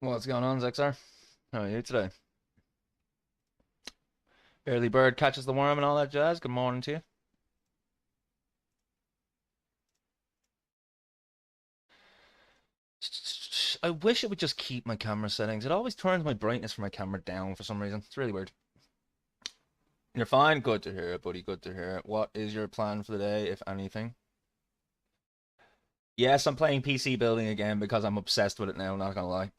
What's going on, Zexar? How are you today? Early bird catches the worm and all that jazz. Good morning to you. I wish it would just keep my camera settings. It always turns my brightness for my camera down for some reason. It's really weird. You're fine? Good to hear it, buddy. Good to hear it. What is your plan for the day, if anything? Yes, I'm playing PC building again because I'm obsessed with it now, not gonna lie.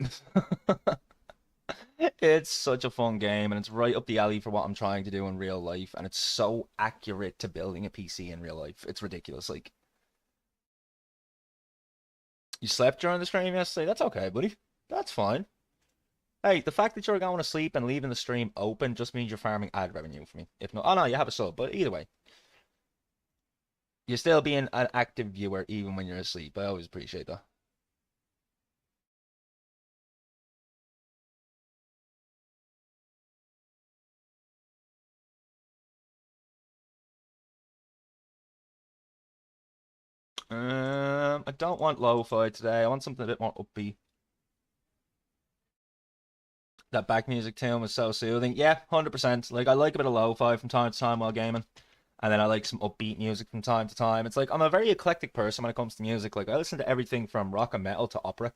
It's such a fun game and it's right up the alley for what I'm trying to do in real life, and it's so accurate to building a PC in real life. It's ridiculous. Like, you slept during the stream yesterday? That's okay, buddy. That's fine. Hey, the fact that you're going to sleep and leaving the stream open just means you're farming ad revenue for me. If not, oh no, you have a sub, but either way, you're still being an active viewer even when you're asleep. I always appreciate that. I don't want lo-fi today. I want something a bit more upbeat. That back music tune was so soothing. Yeah, 100%. Like, I like a bit of lo-fi from time to time while gaming. And then I like some upbeat music from time to time. It's like I'm a very eclectic person when it comes to music. Like, I listen to everything from rock and metal to opera,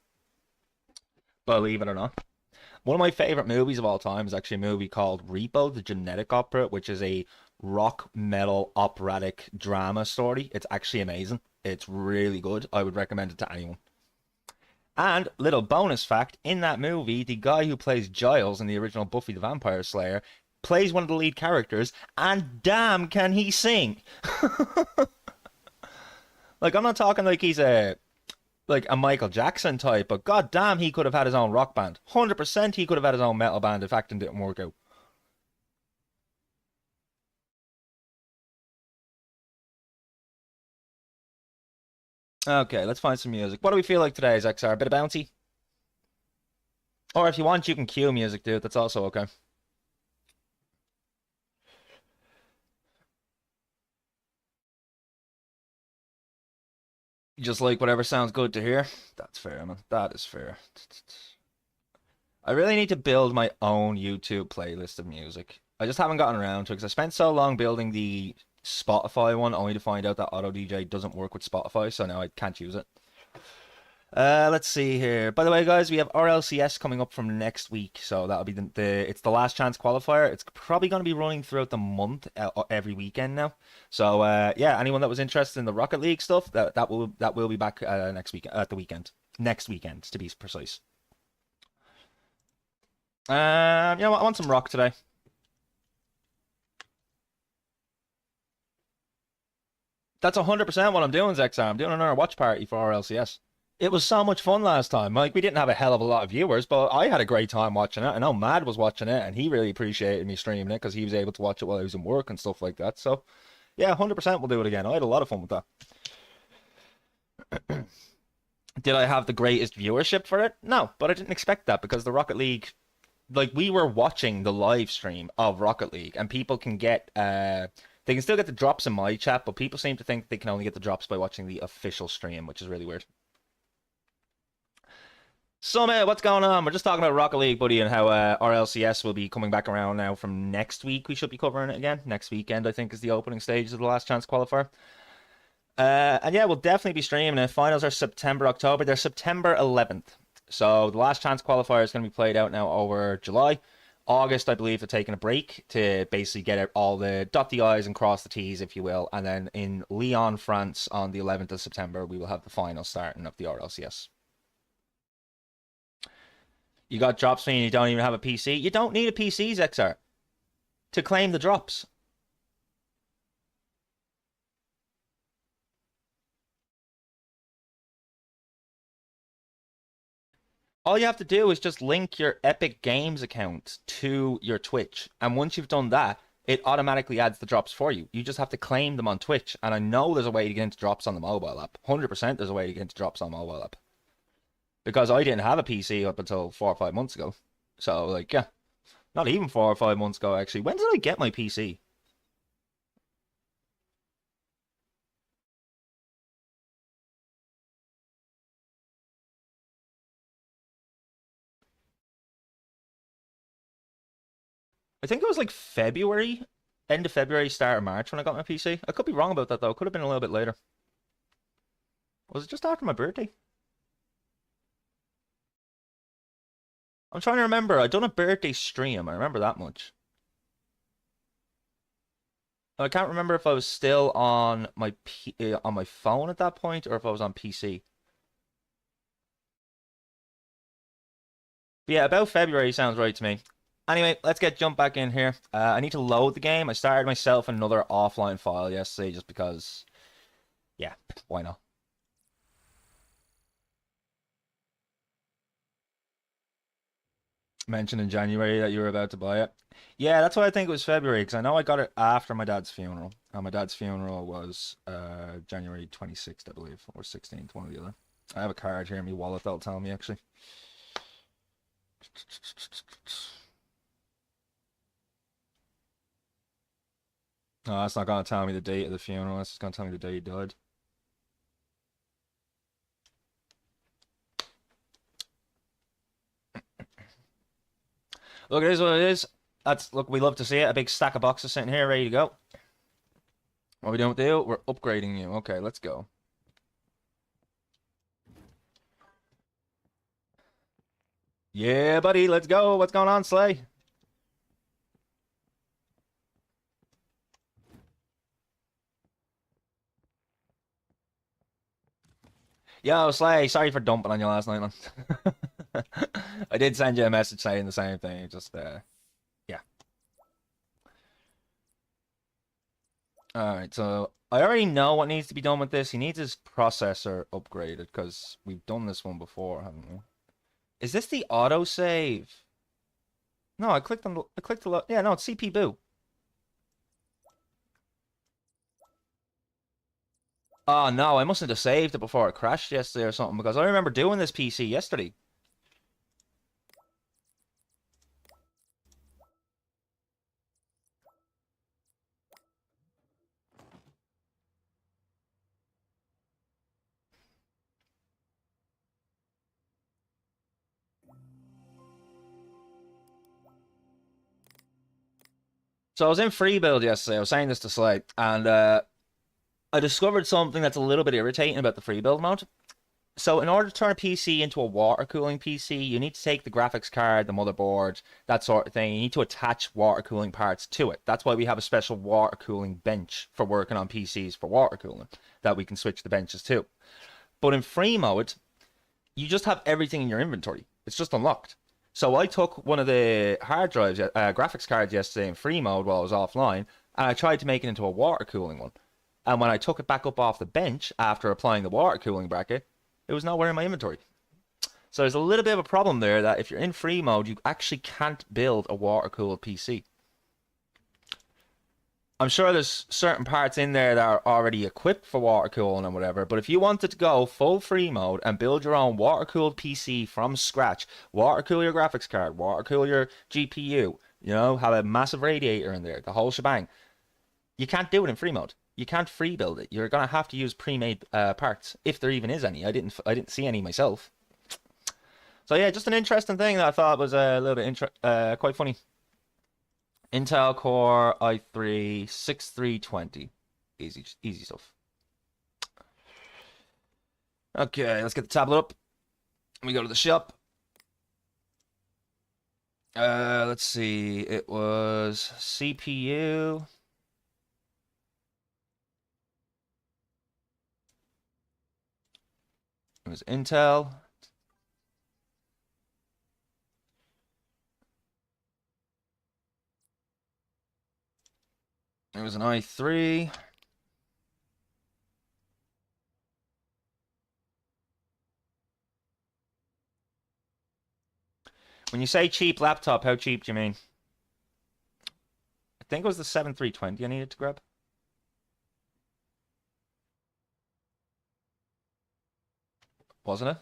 believe it or not. One of my favorite movies of all time is actually a movie called Repo, the Genetic Opera, which is a rock metal operatic drama story. It's actually amazing. It's really good. I would recommend it to anyone. And little bonus fact, in that movie, the guy who plays Giles in the original Buffy the Vampire Slayer plays one of the lead characters, and damn can he sing. Like, I'm not talking like he's a Michael Jackson type, but god damn he could have had his own rock band. 100% he could have had his own metal band if acting didn't work out. Okay, let's find some music. What do we feel like today, XR? A bit of bouncy? Or if you want, you can cue music, dude. That's also okay. You just like whatever sounds good to hear. That's fair, man. That is fair. I really need to build my own YouTube playlist of music. I just haven't gotten around to it because I spent so long building the Spotify one only to find out that Auto DJ doesn't work with Spotify, so now I can't use it. Let's see here. By the way, guys, we have RLCS coming up from next week, so that'll be it's the last chance qualifier. It's probably going to be running throughout the month, every weekend now. So yeah, anyone that was interested in the Rocket League stuff, that will be back next week at the weekend, next weekend to be precise. You know what? I want some rock today. That's 100% what I'm doing, Zexar. I'm doing another watch party for RLCS. It was so much fun last time. Like, we didn't have a hell of a lot of viewers, but I had a great time watching it. I know Mad was watching it, and he really appreciated me streaming it because he was able to watch it while I was in work and stuff like that. So, yeah, 100% we'll do it again. I had a lot of fun with that. Did I have the greatest viewership for it? No, but I didn't expect that because the Rocket League, like, we were watching the live stream of Rocket League, and people can get they can still get the drops in my chat, but people seem to think they can only get the drops by watching the official stream, which is really weird. So, man, what's going on? We're just talking about Rocket League, buddy, and how RLCS will be coming back around now from next week. We should be covering it again. Next weekend, I think, is the opening stage of the last chance qualifier. And yeah, we'll definitely be streaming it. Finals are September, October. They're September 11th. So the last chance qualifier is going to be played out now over July. August, I believe, they're taking a break to basically get out all the dot the I's and cross the T's, if you will. And then in Lyon, France, on the 11th of September, we will have the final starting of the RLCS. You got drops meaning you don't even have a PC. You don't need a PC, XR, to claim the drops. All you have to do is just link your Epic Games account to your Twitch. And once you've done that, it automatically adds the drops for you. You just have to claim them on Twitch. And I know there's a way to get into drops on the mobile app. 100% there's a way to get into drops on the mobile app. Because I didn't have a PC up until 4 or 5 months ago. So, like, yeah. Not even 4 or 5 months ago, actually. When did I get my PC? I think it was like February, end of February, start of March when I got my PC. I could be wrong about that though. It could have been a little bit later. Was it just after my birthday? I'm trying to remember. I done a birthday stream. I remember that much. I can't remember if I was still on on my phone at that point or if I was on PC. But yeah, about February sounds right to me. Anyway, let's get jump back in here. I need to load the game. I started myself another offline file yesterday just because, yeah, why not? Mentioned in January that you were about to buy it. Yeah, that's why I think it was February because I know I got it after my dad's funeral. And my dad's funeral was January 26th, I believe, or 16th, one or the other. I have a card here in my wallet that'll tell me actually. No, that's not gonna tell me the date of the funeral. That's just gonna tell me the day he died. Look, it is what it is. That's look, we love to see it. A big stack of boxes sitting here, ready to go. What we don't do, we're upgrading you. Okay, let's go. Yeah, buddy, let's go. What's going on, Slay? Yo, Slay, sorry for dumping on you last night, man. I did send you a message saying the same thing. Just yeah. All right, so I already know what needs to be done with this. He needs his processor upgraded because we've done this one before, haven't we? Is this the autosave? No, I clicked the yeah, no, it's CP Boo. Oh no, I mustn't have saved it before it crashed yesterday or something because I remember doing this PC yesterday. So I was in free build yesterday. I was saying this to Slay, and I discovered something that's a little bit irritating about the free build mode. So in order to turn a PC into a water cooling PC, you need to take the graphics card, the motherboard, that sort of thing. You need to attach water cooling parts to it. That's why we have a special water cooling bench for working on PCs for water cooling that we can switch the benches to. But in free mode, you just have everything in your inventory. It's just unlocked. So I took one of the hard drives, graphics cards yesterday in free mode while I was offline, and I tried to make it into a water cooling one. And when I took it back up off the bench after applying the water cooling bracket, it was nowhere in my inventory. So there's a little bit of a problem there that if you're in free mode, you actually can't build a water cooled PC. I'm sure there's certain parts in there that are already equipped for water cooling and whatever, but if you wanted to go full free mode and build your own water cooled PC from scratch, water cool your graphics card, water cool your GPU, have a massive radiator in there, the whole shebang, you can't do it in free mode. You can't free build it. You're gonna have to use pre-made parts, if there even is any. I didn't see any myself. So yeah, just an interesting thing that I thought was a little bit quite funny. Intel Core i3 6320. Easy stuff. Okay, let's get the tablet up. We go to the shop. Let's see. It was CPU. It was Intel. It was an i3. When you say cheap laptop, how cheap do you mean? I think it was the 7320 I needed to grab. Wasn't it?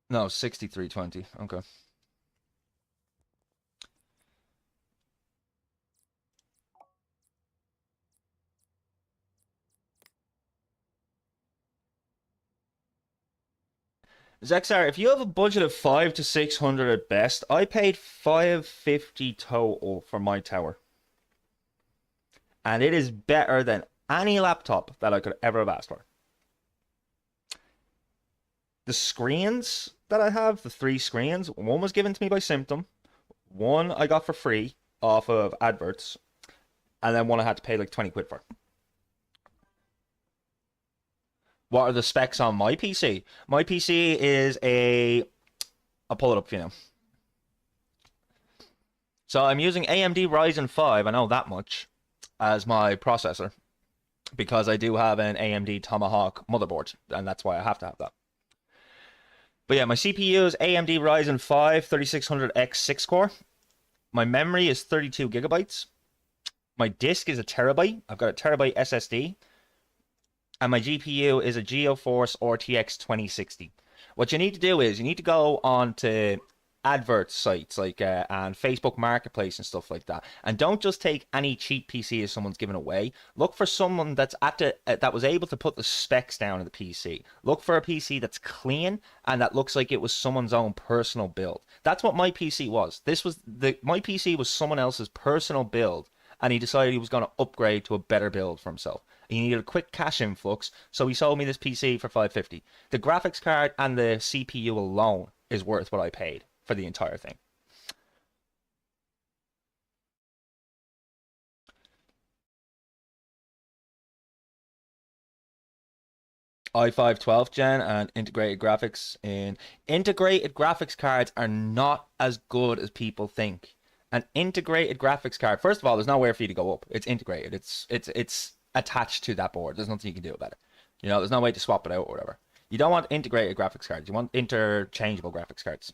No, 6320. Okay. Zexar, if you have a budget of 5 to 600 at best, I paid 550 total for my tower. And it is better than any laptop that I could ever have asked for. The screens that I have, the 3 screens, one was given to me by Symptom, one I got for free off of adverts, and then one I had to pay like 20 quid for. What are the specs on my PC? My PC is I'll pull it up for you now. So I'm using AMD Ryzen 5, I know that much, as my processor, because I do have an AMD Tomahawk motherboard, and that's why I have to have that. But yeah, my CPU is AMD Ryzen 5 3600X 6-core. My memory is 32 gigabytes. My disk is a terabyte. I've got a terabyte SSD. And my GPU is a GeoForce RTX 2060. What you need to do is you need to go on to advert sites like and Facebook Marketplace and stuff like that, and don't just take any cheap PC as someone's given away. Look for someone that's that was able to put the specs down of the PC. Look for a PC that's clean and that looks like it was someone's own personal build. That's what my PC was. My PC was someone else's personal build, and he decided he was going to upgrade to a better build for himself. He needed a quick cash influx, so he sold me this PC for 550. The graphics card and the CPU alone is worth what I paid for the entire thing. i5 12th gen and integrated graphics. Integrated graphics cards are not as good as people think. An integrated graphics card, first of all, there's nowhere for you to go up. It's integrated. It's attached to that board. There's nothing you can do about it. You know, there's no way to swap it out or whatever. You don't want integrated graphics cards. You want interchangeable graphics cards.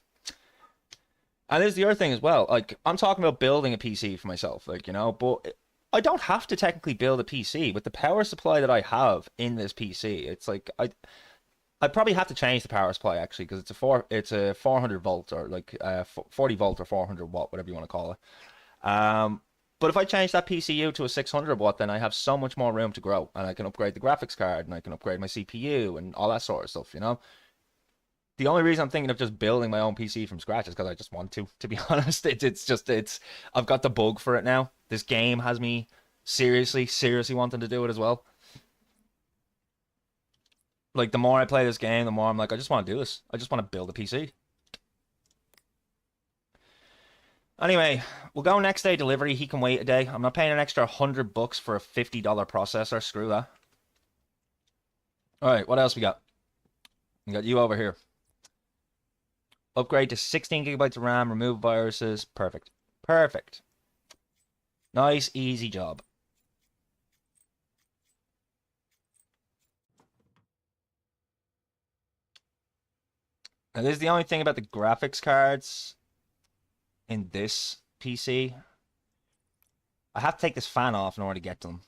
And there's the other thing as well. Like, I'm talking about building a PC for myself, like, you know, but I don't have to technically build a PC with the power supply that I have in this PC. It's like I probably have to change the power supply actually, because it's a 400 volt or like 40 volt or 400 watt, whatever you want to call it. But if I change that PCU to a 600 watt, then I have so much more room to grow, and I can upgrade the graphics card, and I can upgrade my CPU and all that sort of stuff, you know. The only reason I'm thinking of just building my own PC from scratch is because I just want to be honest. It's I've got the bug for it now. This game has me seriously wanting to do it as well. Like, the more I play this game, the more I'm like, I just want to do this. I just want to build a PC. Anyway, we'll go next day delivery. He can wait a day. I'm not paying an extra $100 for a $50 processor. Screw that. All right, what else we got? We got you over here. Upgrade to 16 gigabytes of RAM, remove viruses. Perfect. Perfect. Nice, easy job. Now, this is the only thing about the graphics cards in this PC. I have to take this fan off in order to get to them.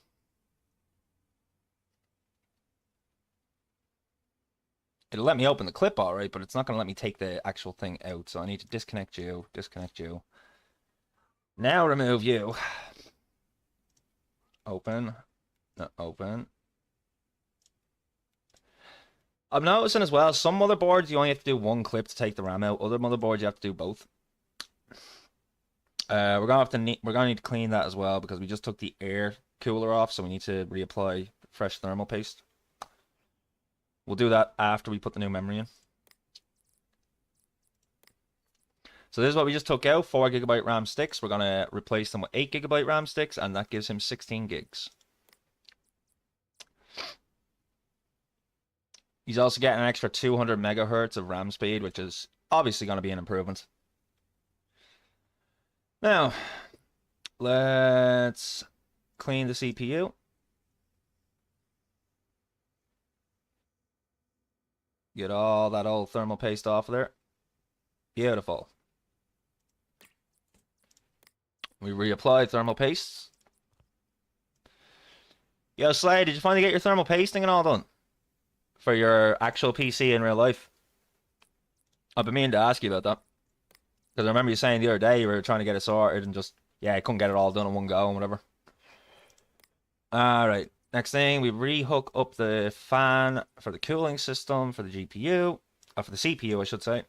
It'll let me open the clip all right, but it's not going to let me take the actual thing out. So I need to disconnect you, disconnect you. Now remove you. Open. No, open. I'm noticing as well, some motherboards you only have to do one clip to take the RAM out. Other motherboards you have to do both. We're gonna need to clean that as well, because we just took the air cooler off, so we need to reapply fresh thermal paste. We'll do that after we put the new memory in. So this is what we just took out, 4 gigabyte RAM sticks. We're gonna replace them with 8 gigabyte RAM sticks, and that gives him 16 gigs. He's also getting an extra 200 megahertz of RAM speed, which is obviously going to be an improvement. Now, let's clean the CPU. Get all that old thermal paste off of there. Beautiful. We reapply thermal paste. Yo, Slade, did you finally get your thermal pasting and all done? For your actual PC in real life? I've been meaning to ask you about that. Because I remember you saying the other day you were trying to get it sorted and just, yeah, I couldn't get it all done in one go and whatever. Alright, next thing, we rehook up the fan for the cooling system for the GPU. For the CPU, I should say.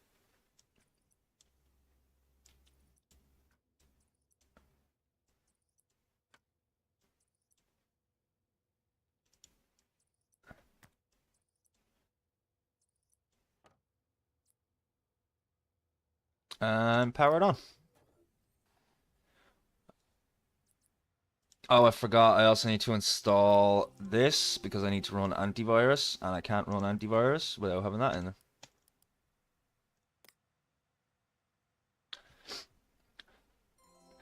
And power it on. Oh, I forgot. I also need to install this because I need to run antivirus, and I can't run antivirus without having that in there.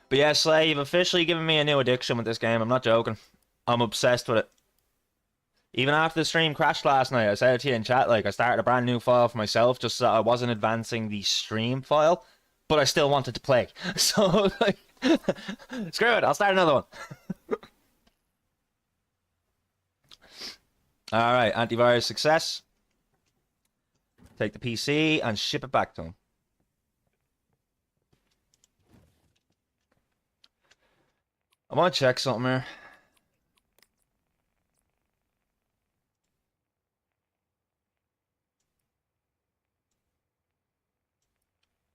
But yeah, Slay, you've officially given me a new addiction with this game. I'm not joking. I'm obsessed with it. Even after the stream crashed last night, I said it to you in chat, like, I started a brand new file for myself just so I wasn't advancing the stream file, but I still wanted to play. So, like, screw it, I'll start another one. Alright, antivirus success. Take the PC and ship it back to him. I want to check something here.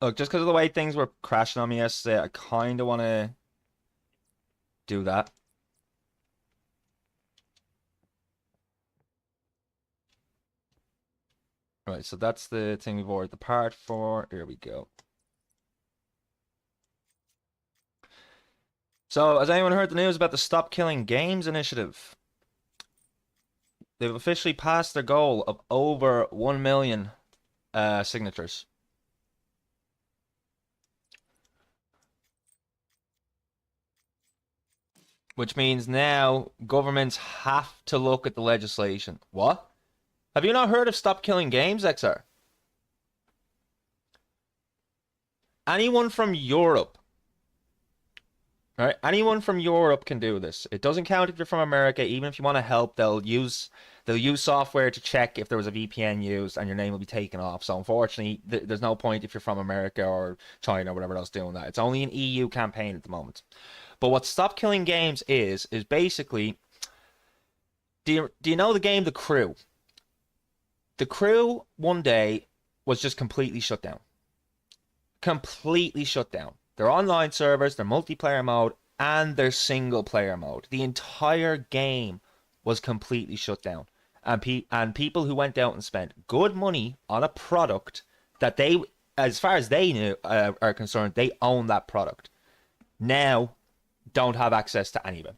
Look, just because of the way things were crashing on me yesterday, I kind of want to do that. Right, so that's the thing we've ordered the part for. Here we go. So, has anyone heard the news about the Stop Killing Games initiative? They've officially passed their goal of over 1 million signatures. Which means now governments have to look at the legislation. What? Have you not heard of Stop Killing Games, XR? Anyone from Europe, right? Anyone from Europe can do this. It doesn't count if you're from America. Even if you want to help, they'll use software to check if there was a VPN used, and your name will be taken off. So unfortunately, there's no point if you're from America or China or whatever else doing that. It's only an EU campaign at the moment. But what Stop Killing Games is basically, do you know the game The Crew? The Crew one day was just completely shut down. Completely shut down. Their online servers, their multiplayer mode, and their single player mode. The entire game was completely shut down. And people who went out and spent good money on a product that they, as far as they knew, are concerned, they own that product. Now, don't have access to any of it.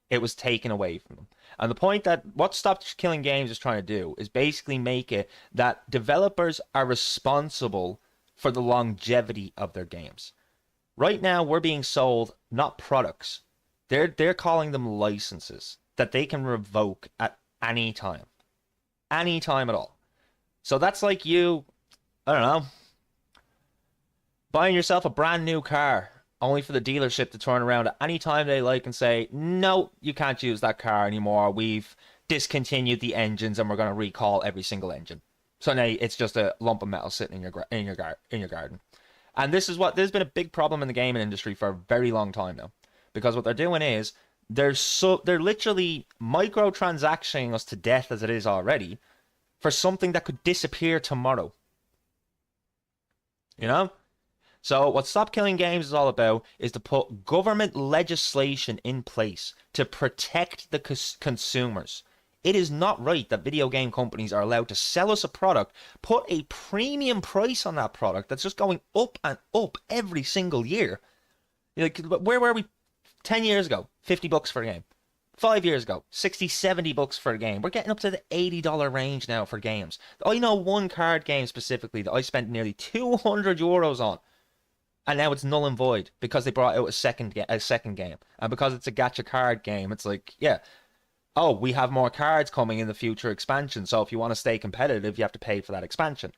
It was taken away from them. And the point that what Stop Killing Games is trying to do is basically make it that developers are responsible for the longevity of their games. Right now, we're being sold not products. They're calling them licenses that they can revoke at any time. Any time at all. So that's like you, I don't know, buying yourself a brand new car only for the dealership to turn around at any time they like and say, no, you can't use that car anymore. We've discontinued the engines and we're going to recall every single engine. So now it's just a lump of metal sitting in your garden. And this is what there's been a big problem in the gaming industry for a very long time now, because what they're doing is they're literally microtransacting us to death as it is already for something that could disappear tomorrow. You know? So what Stop Killing Games is all about is to put government legislation in place to protect the consumers. It is not right that video game companies are allowed to sell us a product, put a premium price on that product that's just going up and up every single year. Like, where were we 10 years ago? $50 for a game. 5 years ago, $60, $70 for a game. We're getting up to the $80 range now for games. I know one card game specifically that I spent nearly €200 on. And now it's null and void because they brought out a second game. And because it's a gacha card game, it's like, yeah, oh, we have more cards coming in the future expansion. So if you want to stay competitive, you have to pay for that expansion.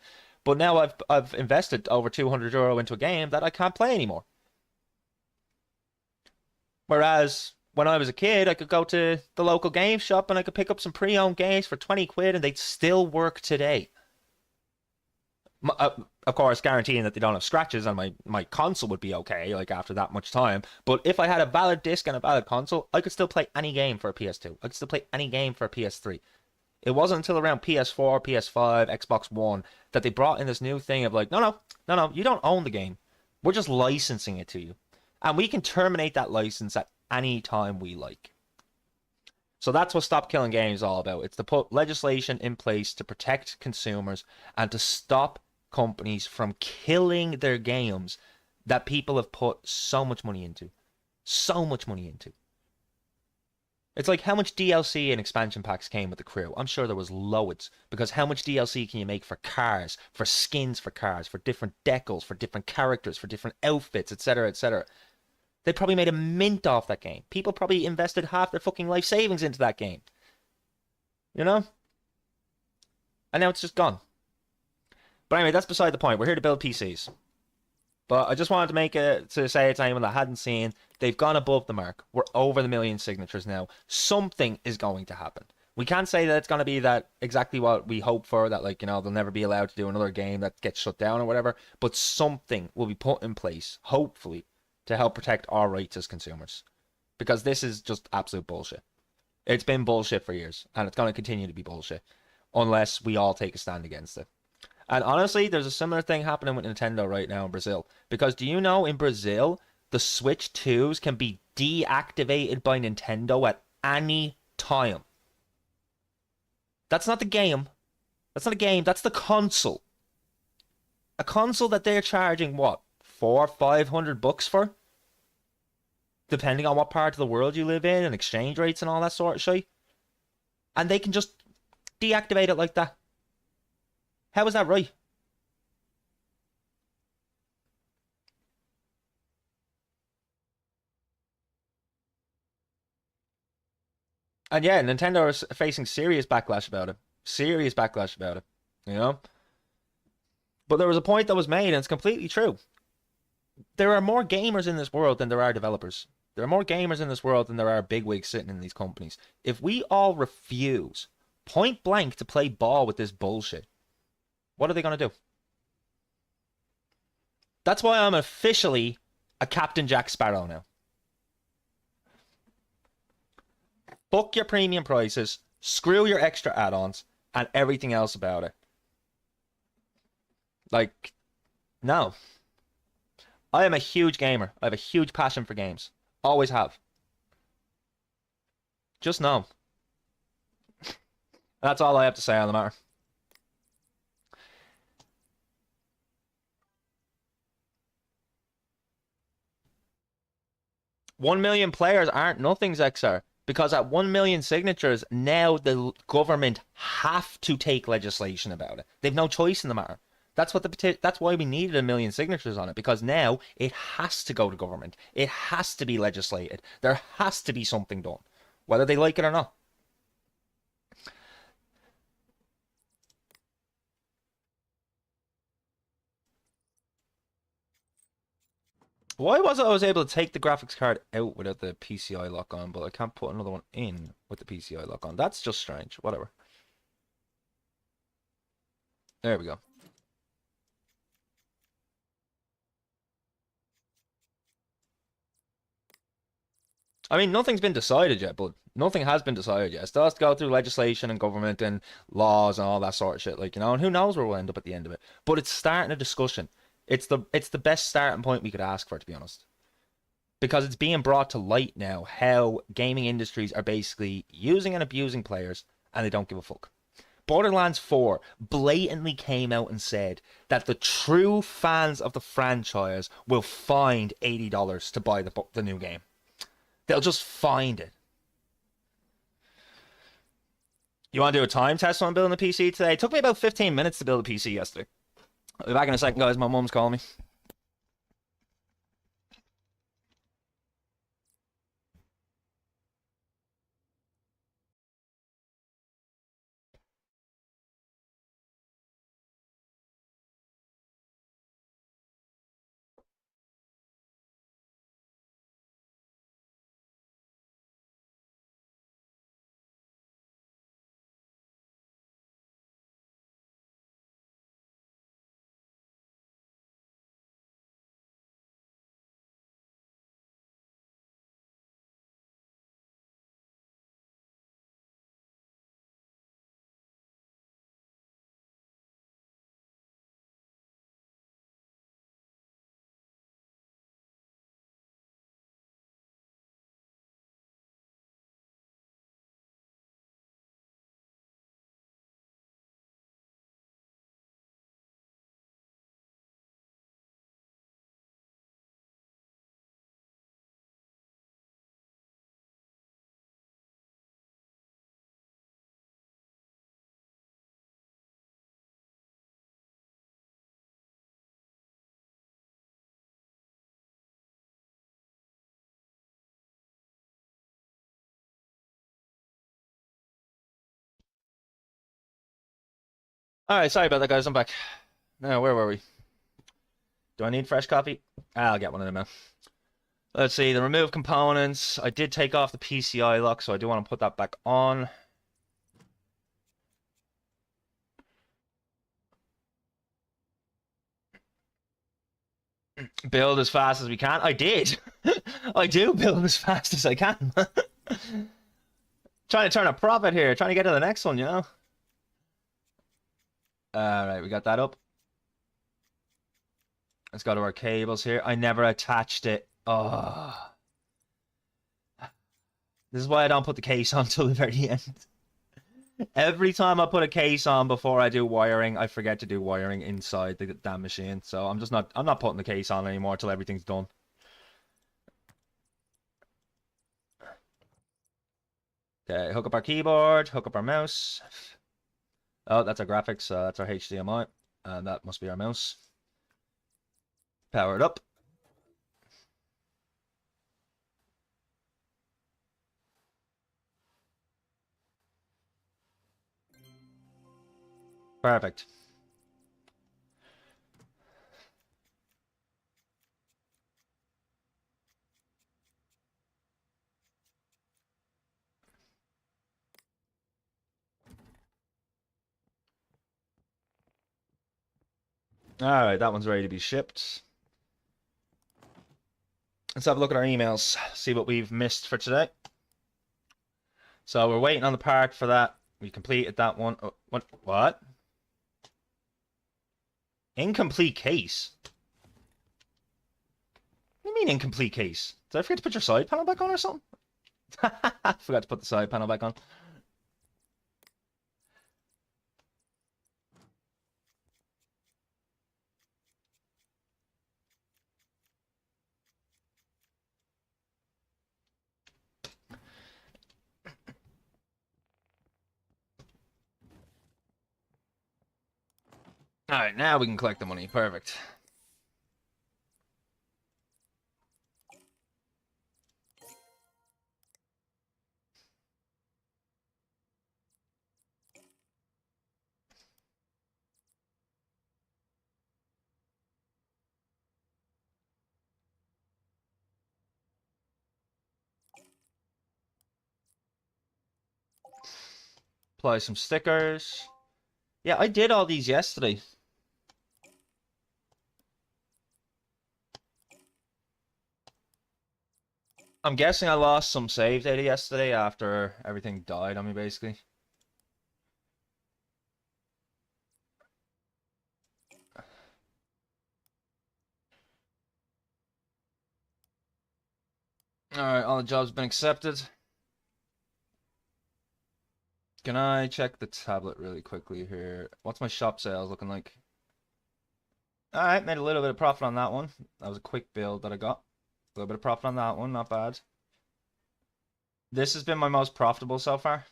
But now I've invested over €200 into a game that I can't play anymore. Whereas when I was a kid, I could go to the local game shop and I could pick up some pre-owned games for 20 quid and they'd still work today. Of course, guaranteeing that they don't have scratches and my console would be okay, like, after that much time. But if I had a valid disc and a valid console, I could still play any game for a PS2. I could still play any game for a PS3. It wasn't until around PS4, PS5, Xbox One that they brought in this new thing of like, no, no, no, no, you don't own the game. We're just licensing it to you. And we can terminate that license at any time we like. So that's what Stop Killing Games is all about. It's to put legislation in place to protect consumers and to stop companies from killing their games that people have put so much money into. So much money into. It's like how much DLC and expansion packs came with the Crew. I'm sure there was loads, because how much DLC can you make for cars, for skins for cars, for different decals, for different characters, for different outfits, etc., etc. They probably made a mint off that game. People probably invested half their fucking life savings into that game. You know? And now it's just gone. But anyway, that's beside the point. We're here to build PCs. But I just wanted to make it to say it to anyone that hadn't seen. They've gone above the mark. We're over the million signatures now. Something is going to happen. We can't say that it's going to be that exactly what we hope for, that like, you know, they'll never be allowed to do another game that gets shut down or whatever. But something will be put in place, hopefully, to help protect our rights as consumers. Because this is just absolute bullshit. It's been bullshit for years, and it's going to continue to be bullshit unless we all take a stand against it. And honestly, there's a similar thing happening with Nintendo right now in Brazil. Because do you know in Brazil, the Switch 2s can be deactivated by Nintendo at any time? That's not the game. That's not a game, that's the console. A console that they're charging, what, $400-500 for? Depending on what part of the world you live in and exchange rates and all that sort of shit. And they can just deactivate it like that. How is that right? And yeah, Nintendo is facing serious backlash about it. Serious backlash about it. You know? But there was a point that was made, and it's completely true. There are more gamers in this world than there are developers. There are more gamers in this world than there are bigwigs sitting in these companies. If we all refuse, point blank, to play ball with this bullshit, what are they going to do? That's why I'm officially a Captain Jack Sparrow now. Fuck your premium prices, screw your extra add-ons, and everything else about it. Like, no. I am a huge gamer. I have a huge passion for games. Always have. Just no. That's all I have to say on the matter. 1 million players aren't nothing, Zexar. Because at 1 million signatures, now the government have to take legislation about it. They've no choice in the matter. That's why we needed 1 million signatures on it, because now it has to go to government. It has to be legislated. There has to be something done, whether they like it or not. Why was it I was able to take the graphics card out without the PCI lock on, but I can't put another one in with the PCI lock on? That's just strange. Whatever. There we go. I mean, nothing's been decided yet, but nothing has been decided yet. It still has to go through legislation and government and laws and all that sort of shit, like, you know, and who knows where we'll end up at the end of it. But it's starting a discussion. It's the best starting point we could ask for, to be honest. Because it's being brought to light now how gaming industries are basically using and abusing players, and they don't give a fuck. Borderlands 4 blatantly came out and said that the true fans of the franchise will find $80 to buy the new game. They'll just find it. You want to do a time test on building a PC today? It took me about 15 minutes to build a PC yesterday. I'll be back in a second, guys. My mum's calling me. All right, sorry about that, guys. I'm back. Now, where were we? Do I need fresh copy? I'll get one in a minute. Let's see, the remove components. I did take off the PCI lock, so I do want to put that back on. Build as fast as we can. I did. I do build as fast as I can. Trying to turn a profit here. Trying to get to the next one, you know? Alright, we got that up. Let's go to our cables here. I never attached it. Oh. This is why I don't put the case on till the very end. Every time I put a case on before I do wiring, I forget to do wiring inside the damn machine. So I'm not putting the case on anymore till everything's done. Okay, hook up our keyboard, hook up our mouse. Oh, that's our graphics, that's our HDMI, and that must be our mouse. Power it up. Perfect. Alright, that one's ready to be shipped. Let's have a look at our emails, see what we've missed for today. So we're waiting on the part for that. We completed that one. Oh, what? Incomplete case? What do you mean incomplete case? Did I forget to put your side panel back on or something? Forgot to put the side panel back on. Alright, now we can collect the money. Perfect. Apply some stickers. Yeah, I did all these yesterday. I'm guessing I lost some save data yesterday after everything died on me, basically. Alright, all the jobs have been accepted. Can I check the tablet really quickly here? What's my shop sales looking like? Alright, made a little bit of profit on that one. That was a quick build that I got. A little bit of profit on that one, not bad. This has been my most profitable so far.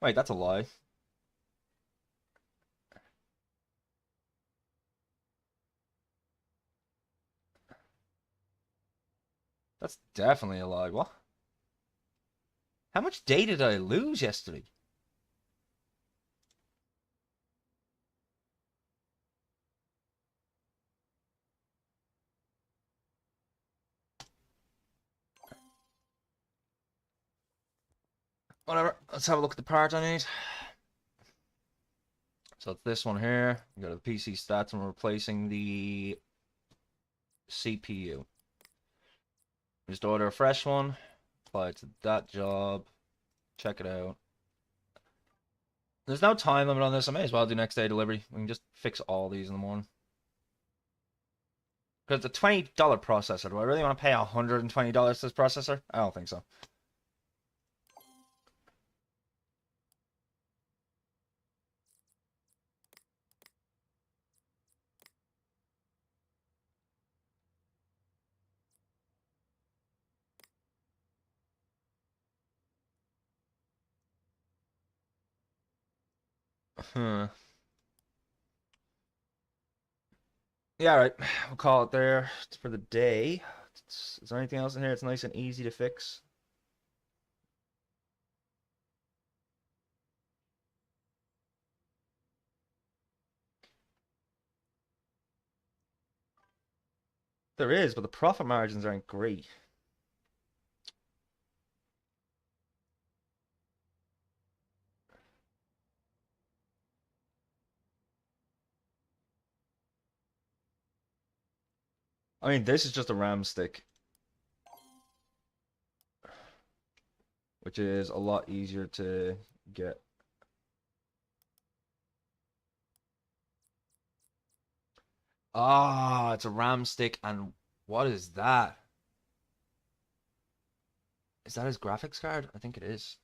Wait, that's a lie. That's definitely a lie. What? How much data did I lose yesterday? Whatever. Let's have a look at the part I need. So it's this one here. We go to the PC stats and we're replacing the CPU. Just order a fresh one. Apply it to that job. Check it out. There's no time limit on this. I may as well do next day delivery. We can just fix all these in the morning. Because it's a $20 processor. Do I really want to pay $120 for this processor? I don't think so. Hmm. Yeah, right. We'll call it there for the day. Is there anything else in here? It's nice and easy to fix. There is, but the profit margins aren't great. I mean, this is just a RAM stick, which is a lot easier to get. Ah, it's a RAM stick, and what is that? Is that his graphics card? I think it is.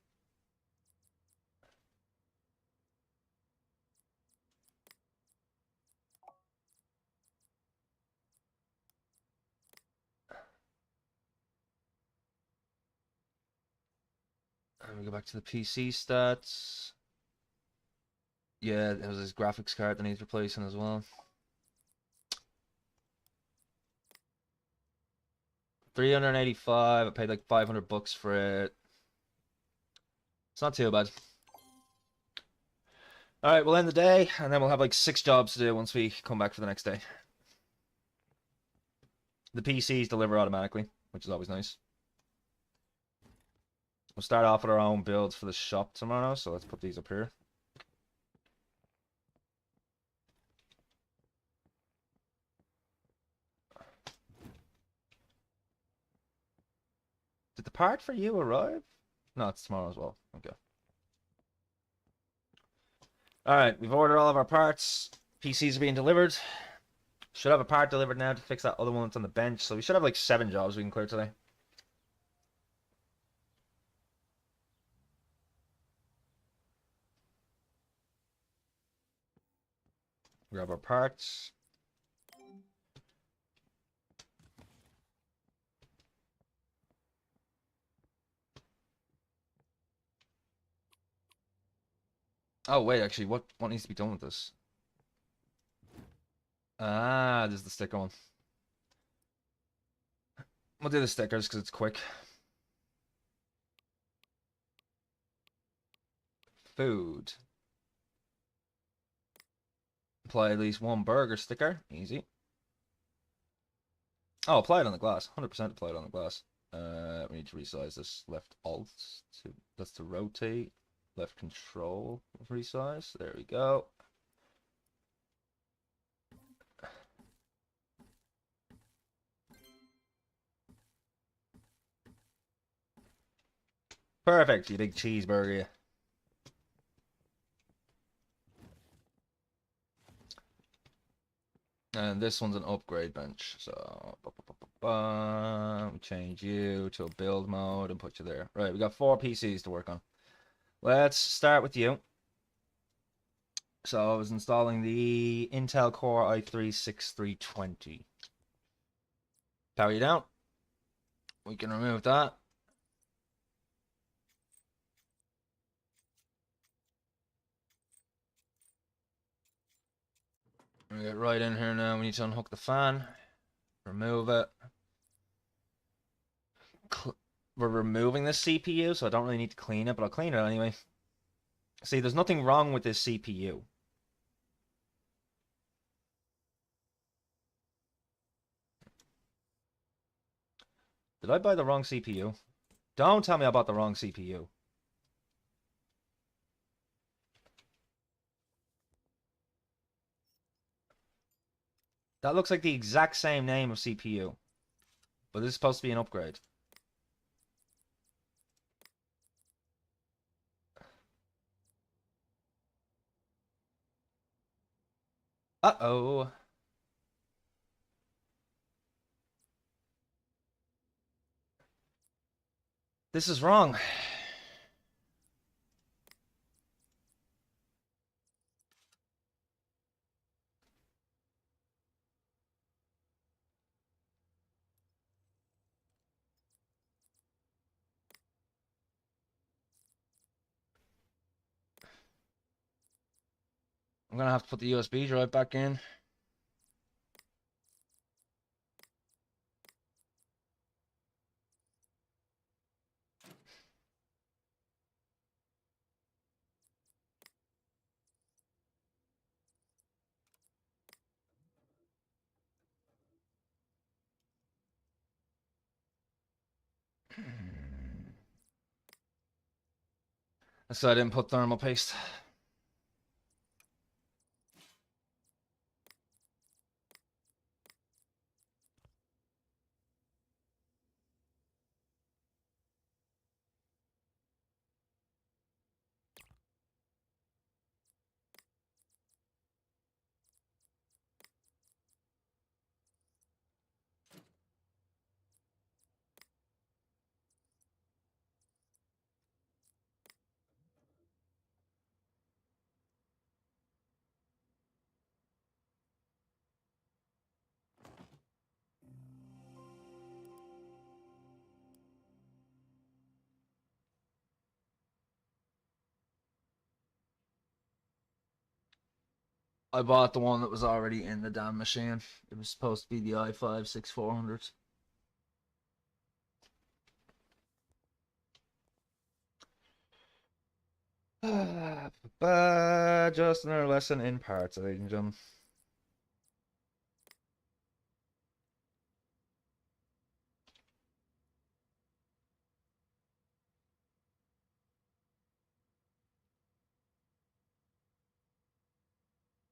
And we go back to the PC stats. Yeah, it was his graphics card that needs replacing as well. 385. I paid like $500 for it. It's not too bad. All right, we'll end the day, and then we'll have like 6 jobs to do once we come back for the next day. The PCs deliver automatically, which is always nice. We'll start off with our own builds for the shop tomorrow, so let's put these up here. Did the part for you arrive? No, it's tomorrow as well. Okay. Alright, we've ordered all of our parts. PCs are being delivered. Should have a part delivered now to fix that other one that's on the bench. So we should have like 7 jobs we can clear today. Grab our parts. Oh wait, actually, what needs to be done with this? Ah, this is the sticker one. We'll do the stickers because it's quick. Food. Apply at least 1 burger sticker. Easy. Oh, apply it on the glass. 100% apply it on the glass. We need to resize this. Left Alt that's to rotate. Left Control resize. There we go. Perfect, you big cheeseburger. And this one's an upgrade bench, so change you to a build mode and put you there. Right, we got 4 PCs to work on. Let's start with you. So I was installing the Intel Core i3-6320. Power you down. We can remove that. We get right in here now. We need to unhook the fan. Remove it. We're removing this CPU, so I don't really need to clean it, but I'll clean it anyway. See, there's nothing wrong with this CPU. Did I buy the wrong CPU? Don't tell me I bought the wrong CPU. That looks like the exact same name of CPU. But this is supposed to be an upgrade. Uh-oh. This is wrong. I'm gonna have to put the USB drive back in. So I didn't put thermal paste. I bought the one that was already in the damn machine. It was supposed to be the i5-6400. Just another lesson in parts, ladies and gentlemen.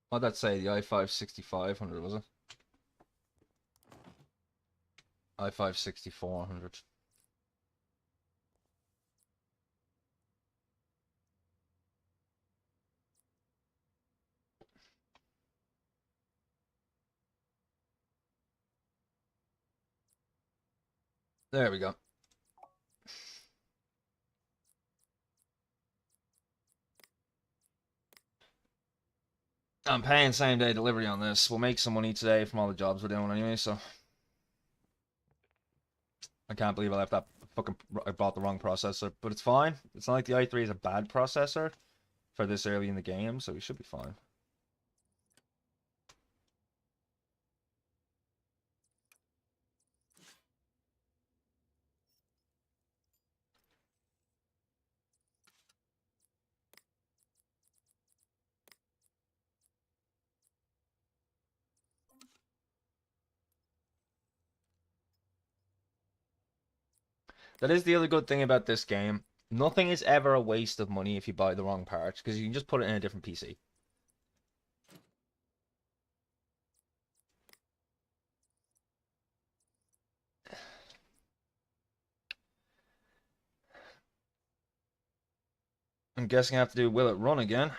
What'd that say? The i5-6500, was it? i5-6400. There we go. I'm paying same day delivery on this. We'll make some money today from all the jobs we're doing anyway, so. I can't believe I left that I bought the wrong processor, but it's fine. It's not like the i3 is a bad processor for this early in the game, so we should be fine. That is the other good thing about this game. Nothing is ever a waste of money if you buy the wrong part, because you can just put it in a different PC. I'm guessing I have to do will it run again.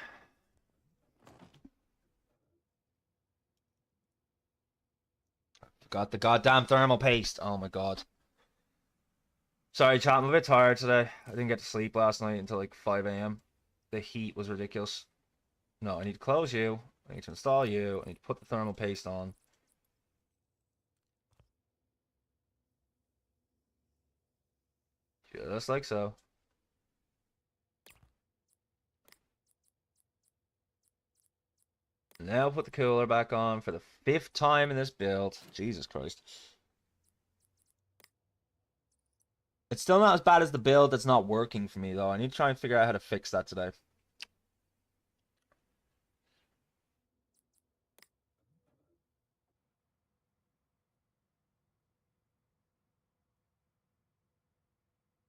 Got the goddamn thermal paste. Oh my god. Sorry, chat, I'm a bit tired today. I didn't get to sleep last night until like 5 a.m. The heat was ridiculous. No, I need to close you. I need to install you. I need to put the thermal paste on. Just like so. Now put the cooler back on for the 5th time in this build. Jesus Christ. It's still not as bad as the build that's not working for me, though. I need to try and figure out how to fix that today.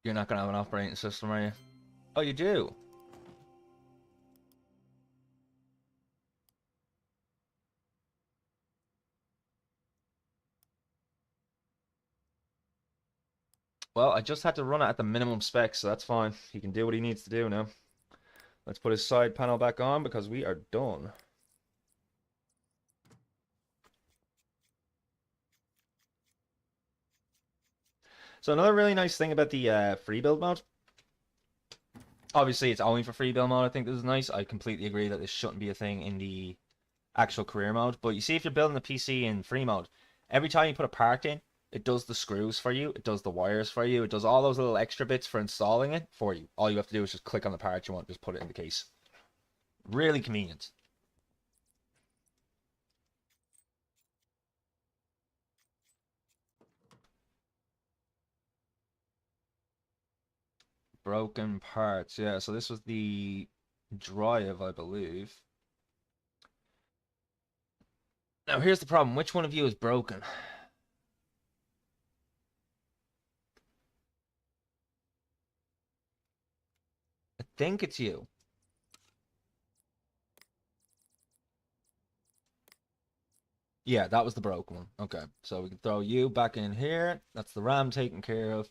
You're not going to have an operating system, are you? Oh, you do? Well, I just had to run it at the minimum specs, so that's fine. He can do what he needs to do now. Let's put his side panel back on because we are done. So another really nice thing about the free build mode, obviously it's only for free build mode. I think this is nice. I completely agree that this shouldn't be a thing in the actual career mode. But you see, if you're building a PC in free mode, every time you put a part in, it does the screws for you, it does the wires for you, it does all those little extra bits for installing it for you. All you have to do is just click on the part you want, just put it in the case. Really convenient. Broken parts. Yeah, so this was the drive, I believe. Now here's the problem. Which one of you is broken? think it's you. Yeah, that was the broken one. Okay, so we can throw you back in here. That's the RAM taken care of.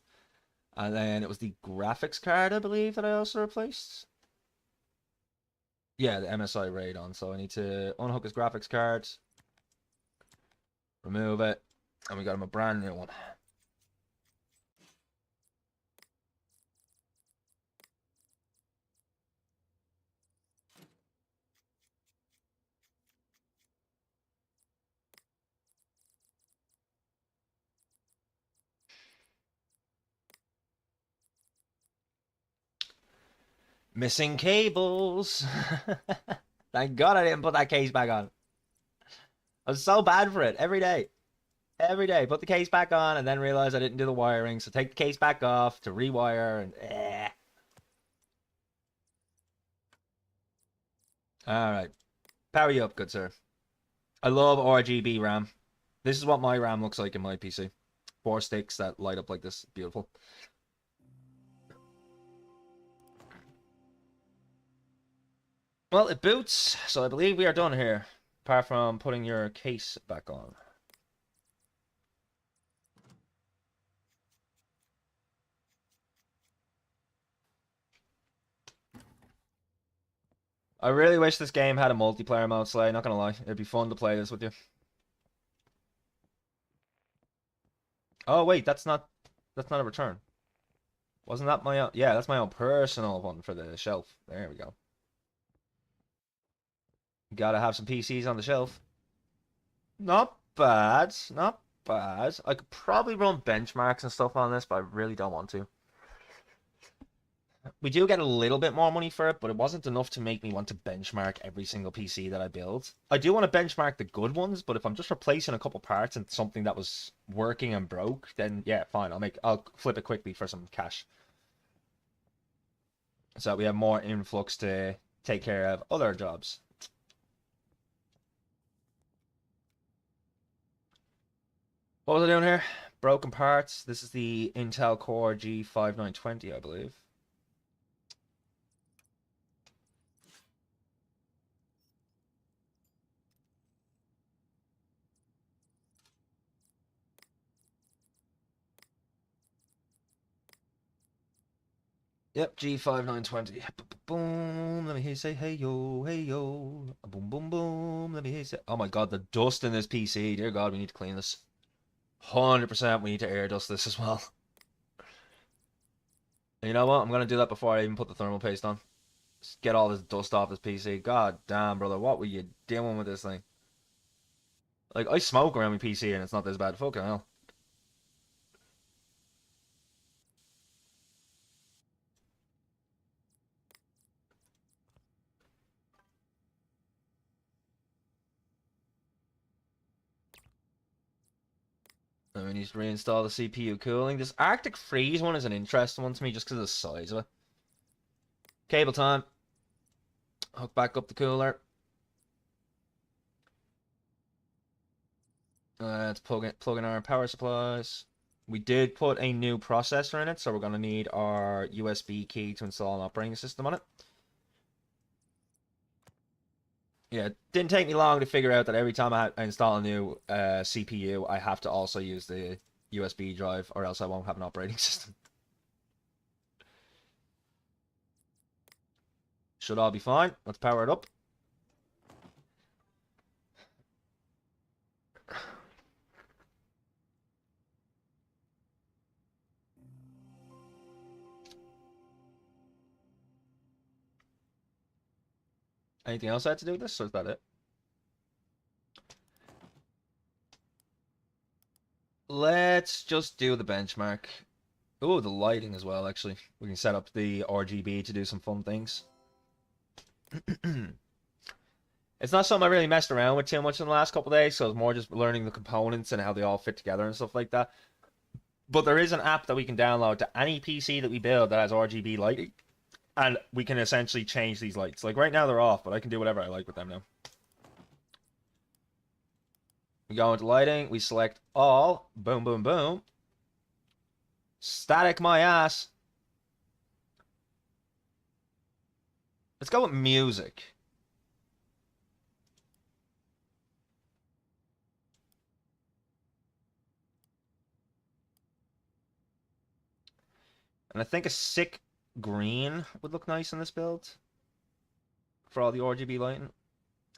And then it was the graphics card, I believe, that I also replaced. Yeah, the MSI Radeon. So I need to unhook his graphics card, remove it, and we got him a brand new one. Missing cables. Thank God I didn't put that case back on. I was so bad for it every day. Every day. Put the case back on and then realize I didn't do the wiring. So take the case back off to rewire and Alright. Power you up, good sir. I love RGB RAM. This is what my RAM looks like in my PC. 4 sticks that light up like this. Beautiful. Well, it boots, so I believe we are done here. Apart from putting your case back on. I really wish this game had a multiplayer mode, Slay, not gonna lie. It'd be fun to play this with you. Oh wait, that's not a return. Wasn't that my own? Yeah, that's my own personal one for the shelf. There we go. Gotta have some PCs on the shelf. Not bad, not bad. I could probably run benchmarks and stuff on this, but I really don't want to. We do get a little bit more money for it, but it wasn't enough to make me want to benchmark every single PC that I build. I do want to benchmark the good ones, but if I'm just replacing a couple parts and something that was working and broke, then yeah, fine. I'll flip it quickly for some cash. So we have more influx to take care of other jobs. What was I doing here? Broken parts. This is the Intel Core G5920, I believe. Yep, G5920. Boom. Let me hear you say, hey yo, hey yo. Boom, boom, boom. Let me hear you say. Oh my god, the dust in this PC. Dear God, we need to clean this. 100% we need to air dust this as well. And you know what? I'm going to do that before I even put the thermal paste on. Just get all this dust off this PC. God damn, brother. What were you doing with this thing? Like, I smoke around my PC and it's not this bad. Fucking hell. And we need to reinstall the CPU cooling. This Arctic Freeze one is an interesting one to me just because of the size of it. Cable time. Hook back up the cooler. Let's plug in our power supplies. We did put a new processor in it, so we're going to need our USB key to install an operating system on it. Yeah, it didn't take me long to figure out that every time I install a new CPU, I have to also use the USB drive, or else I won't have an operating system. Should all be fine. Let's power it up. Anything else I had to do with this, or is that it? Let's just do the benchmark. Oh, the lighting as well, actually. We can set up the RGB to do some fun things. It's not something I really messed around with too much in the last couple days, so it's more just learning the components and how they all fit together and stuff like that. But there is an app that we can download to any PC that we build that has RGB lighting, and we can essentially change these lights. Like right now they're off, but I can do whatever I like with them now. We go into lighting, we select all, boom, boom, boom. Static my ass. Let's go with music. And I think a sick green would look nice in this build for all the RGB lighting.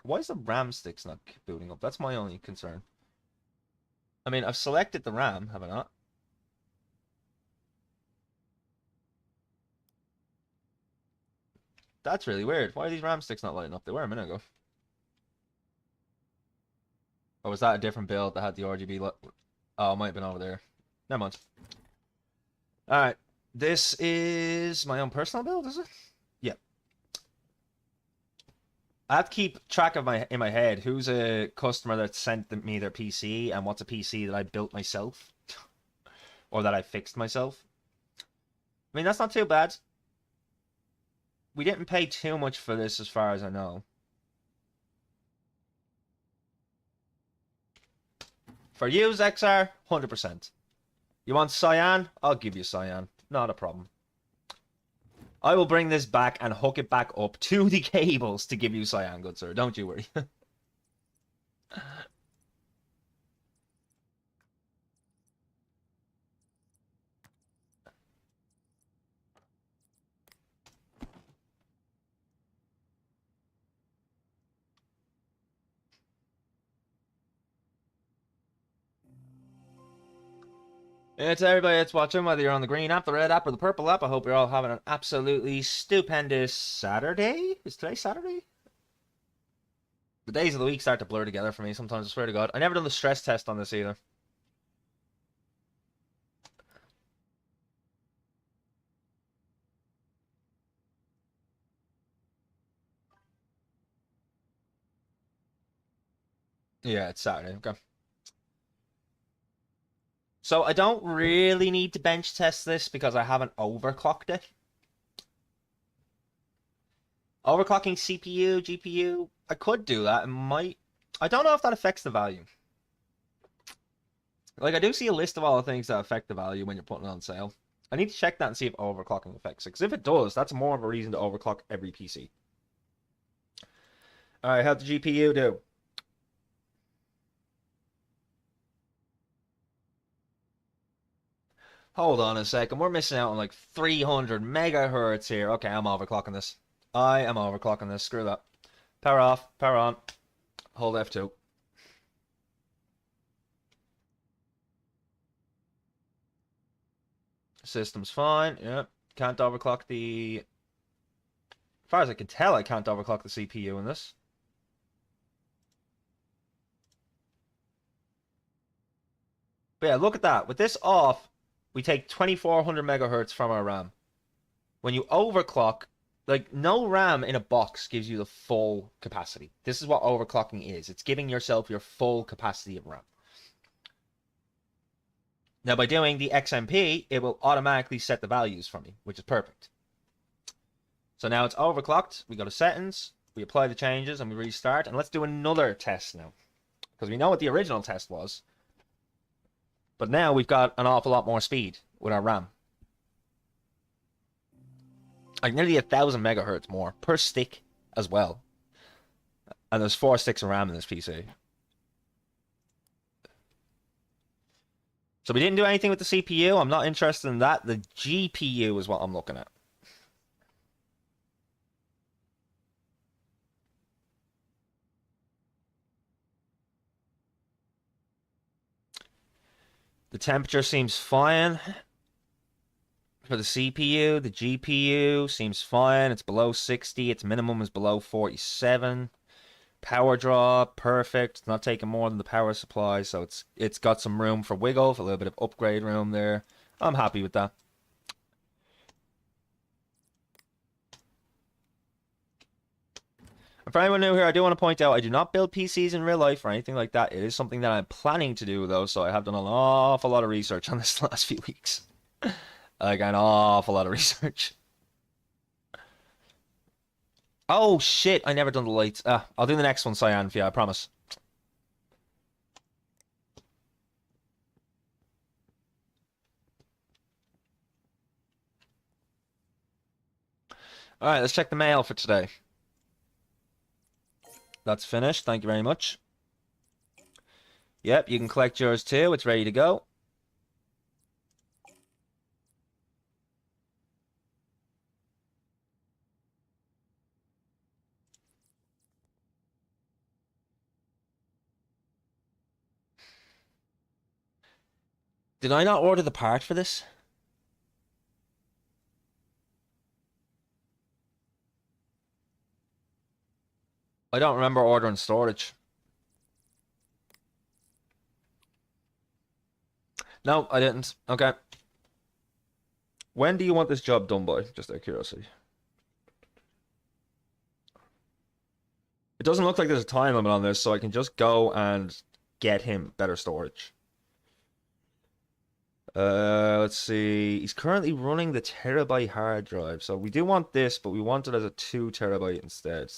Why is the RAM sticks not booting up? That's my only concern. I mean, I've selected the RAM, have I not? That's really weird. Why are these RAM sticks not lighting up? They were a minute ago. Or was that a different build that had the RGB light? Oh, it might have been over there. Never mind. Alright. This is my own personal build, is it? Yeah. I have to keep track of in my head who's a customer that sent me their PC and what's a PC that I built myself or that I fixed myself. I mean, that's not too bad. We didn't pay too much for this as far as I know. For you, Xar, 100%. You want cyan? I'll give you cyan. Not a problem. I will bring this back and hook it back up to the cables to give you cyan, good sir. Don't you worry. It's everybody that's watching, whether you're on the green app, the red app, or the purple app. I hope you're all having an absolutely stupendous Saturday. Is today Saturday? The days of the week start to blur together for me sometimes, I swear to God. I never done the stress test on this either. Yeah, it's Saturday. Okay. So I don't really need to bench test this because I haven't overclocked it. Overclocking CPU, GPU, I could do that. It might. I don't know if that affects the value. Like, I do see a list of all the things that affect the value when you're putting it on sale. I need to check that and see if overclocking affects it. Because if it does, that's more of a reason to overclock every PC. Alright, how'd the GPU do? Hold on a second. We're missing out on like 300 megahertz here. Okay, I'm overclocking this. I am overclocking this. Screw that. Power off, power on. Hold F2. System's fine. Yep. Can't overclock the... As far as I can tell, I can't overclock the CPU in this. But yeah, look at that. With this off, we take 2400 megahertz from our RAM. When you overclock, like, no RAM in a box gives you the full capacity. This is what overclocking is. It's giving yourself your full capacity of RAM. Now, by doing the XMP, it will automatically set the values for me, which is perfect. So now it's overclocked. We go to settings, we apply the changes, and we restart. And let's do another test now. Because we know what the original test was. But now we've got an awful lot more speed with our RAM. Like nearly 1,000 megahertz more per stick as well. And there's 4 sticks of RAM in this PC. So we didn't do anything with the CPU. I'm not interested in that. The GPU is what I'm looking at. The temperature seems fine for the CPU. The GPU seems fine. It's below 60. Its minimum is below 47. Power draw, perfect. It's not taking more than the power supply, so it's got some room for wiggle, for a little bit of upgrade room there. I'm happy with that. And for anyone new here, I do want to point out I do not build PCs in real life or anything like that. It is something that I'm planning to do, though, so I have done an awful lot of research on this the last few weeks. Like, an awful lot of research. Oh, shit, I never done the lights. I'll do the next one, Cyan, for you, I promise. All right, let's check the mail for today. That's finished. Thank you very much. Yep, you can collect yours too. It's ready to go. Did I not order the part for this? I don't remember ordering storage. No, I didn't. Okay. When do you want this job done by? Just out of curiosity. It doesn't look like there's a time limit on this, so I can just go and get him better storage. Let's see. He's currently running the terabyte hard drive, so we do want this, but we want it as a 2 terabyte instead.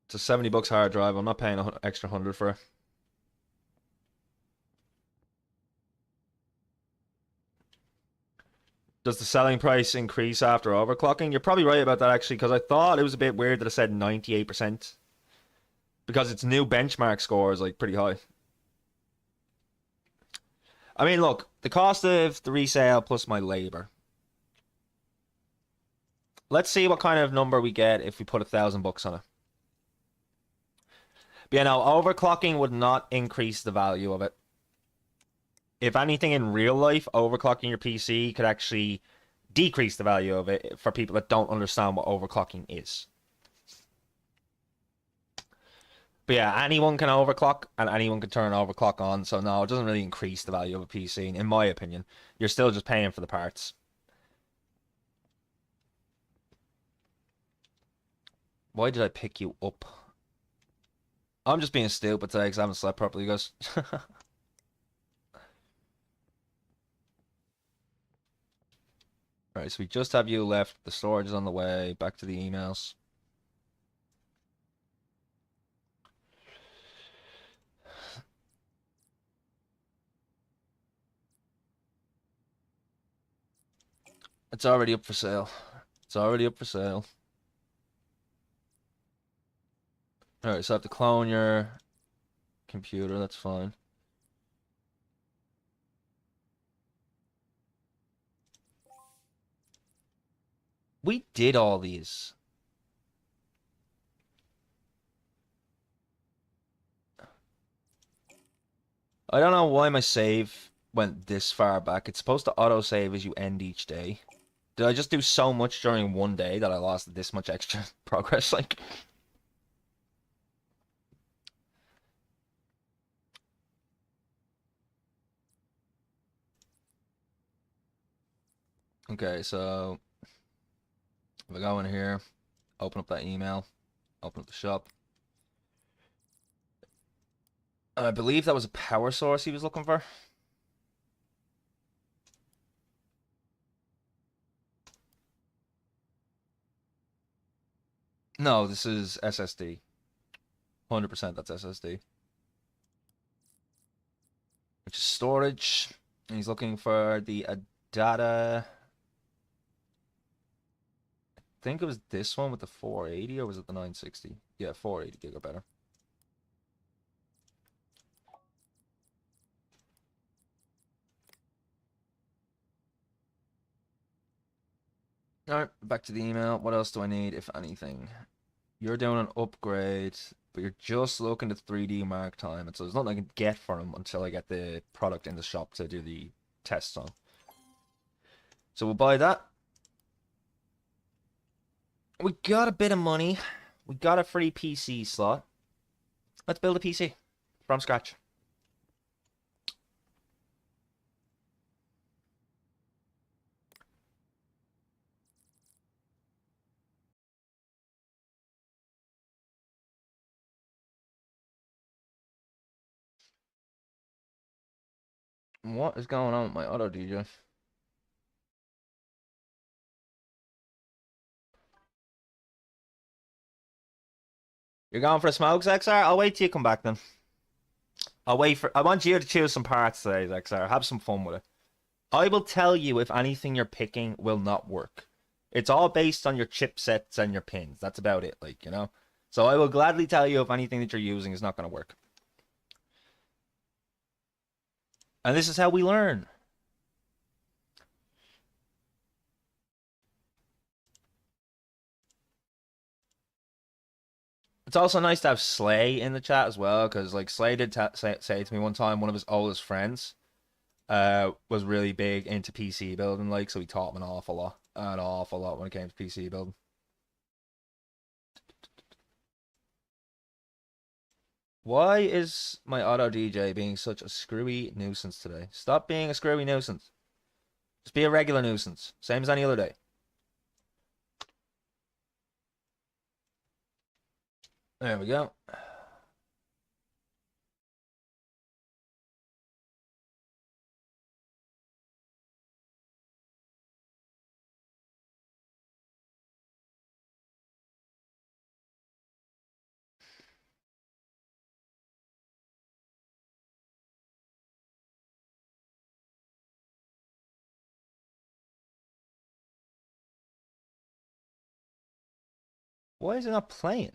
It's a 70 bucks hard drive. I'm not paying an extra 100 for it. Does the selling price increase after overclocking? You're probably right about that actually, because I thought it was a bit weird that it said 98%. Because its new benchmark score is like pretty high. I mean, look, the cost of the resale plus my labor. Let's see what kind of number we get if we put 1,000 bucks on it. But yeah, no, overclocking would not increase the value of it. If anything, in real life, overclocking your PC could actually decrease the value of it for people that don't understand what overclocking is. But yeah, anyone can overclock and anyone can turn overclock on. So no, it doesn't really increase the value of a PC, in my opinion. You're still just paying for the parts. Why did I pick you up? I'm just being stupid today because I haven't slept properly, guys. Alright, so we just have you left. The storage is on the way. Back to the emails. It's already up for sale. It's already up for sale. Alright, so I have to clone your computer. That's fine. We did all these. I don't know why my save went this far back. It's supposed to auto-save as you end each day. Did I just do so much during one day that I lost this much extra progress? Like, okay, so if I go in here, open up that email, open up the shop. I believe that was a power source he was looking for. No, this is SSD. 100% that's SSD. Which is storage. And he's looking for the Adata. I think it was this one with the 480, or was it the 960? Yeah, 480 gig or better. Alright, back to the email. What else do I need, if anything? You're doing an upgrade, but you're just looking at 3D Mark time, and so there's nothing I can get for him until I get the product in the shop to do the tests on. So we'll buy that. We got a bit of money. We got a free PC slot. Let's build a PC from scratch. What is going on with my auto DJ? You're going for a smoke, XR? I'll wait till you come back then. I'll wait for. I want you to choose some parts today, XR. Have some fun with it. I will tell you if anything you're picking will not work. It's all based on your chipsets and your pins. That's about it, like, you know? So I will gladly tell you if anything that you're using is not going to work. And this is how we learn. It's also nice to have Slay in the chat as well, because like Slay did say to me one time, one of his oldest friends was really big into PC building, like, so he taught him an awful lot when it came to PC building. Why is my auto DJ being such a screwy nuisance today? Stop being a screwy nuisance. Just be a regular nuisance, same as any other day. There we go. Why is it not playing?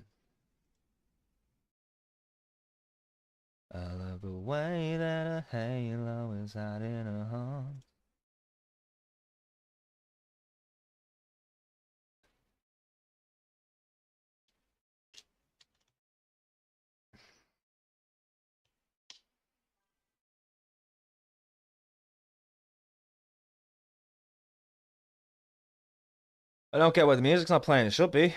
I love the way that a halo is hiding a heart. I don't get why the music's not playing. It should be.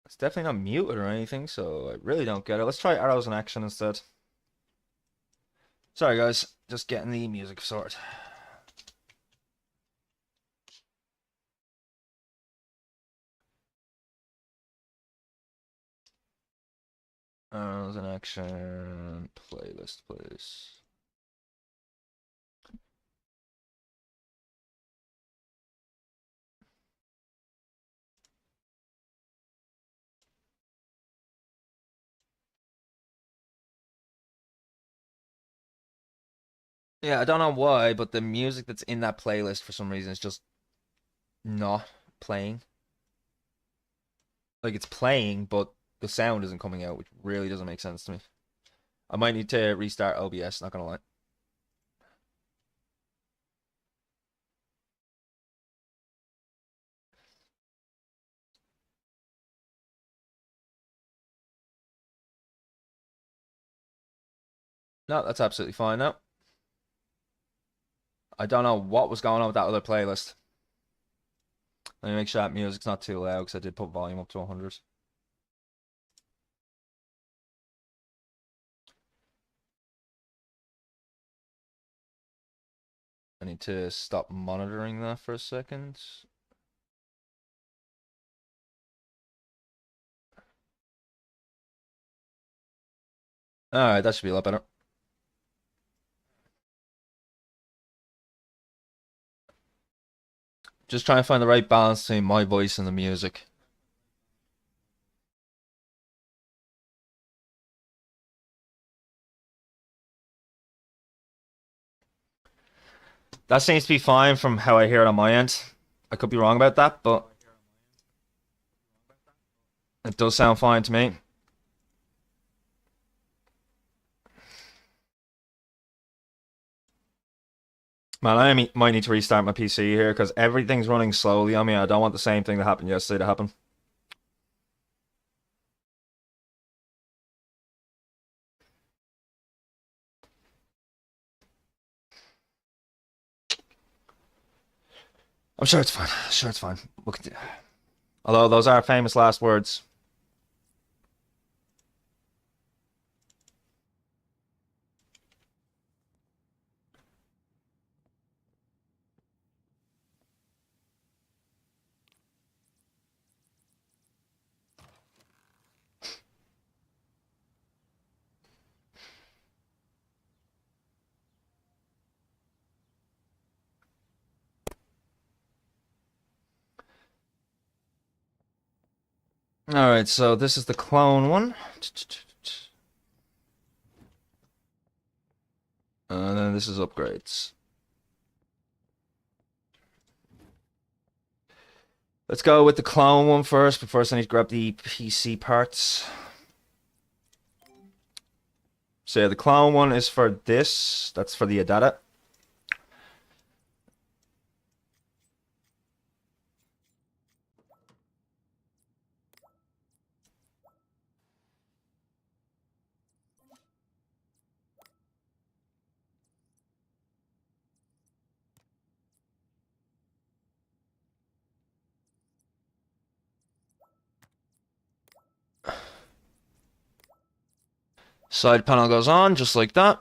It's definitely not muted or anything, so I really don't get it. Let's try arrows in action instead. Sorry, guys. Just getting the music sorted. Arrows in action. Playlist, please. Yeah, I don't know why, but the music that's in that playlist for some reason is just not playing. Like, it's playing, but the sound isn't coming out, which really doesn't make sense to me. I might need to restart OBS, not gonna lie. No, that's absolutely fine now. I don't know what was going on with that other playlist. Let me make sure that music's not too loud, because I did put volume up to 100. I need to stop monitoring that for a second. Alright, that should be a lot better. Just trying to find the right balance between my voice and the music. That seems to be fine from how I hear it on my end. I could be wrong about that, but it does sound fine to me. Man, might need to restart my PC here because everything's running slowly on me. I don't want the same thing that happened yesterday to happen. I'm sure it's fine. Sure it's fine. We'll continue. Although those are famous last words. Alright, so this is the clone one. And then this is upgrades. Let's go with the clone one first, but first I need to grab the PC parts. So yeah, the clone one is for this. That's for the Adata. Side panel goes on, just like that.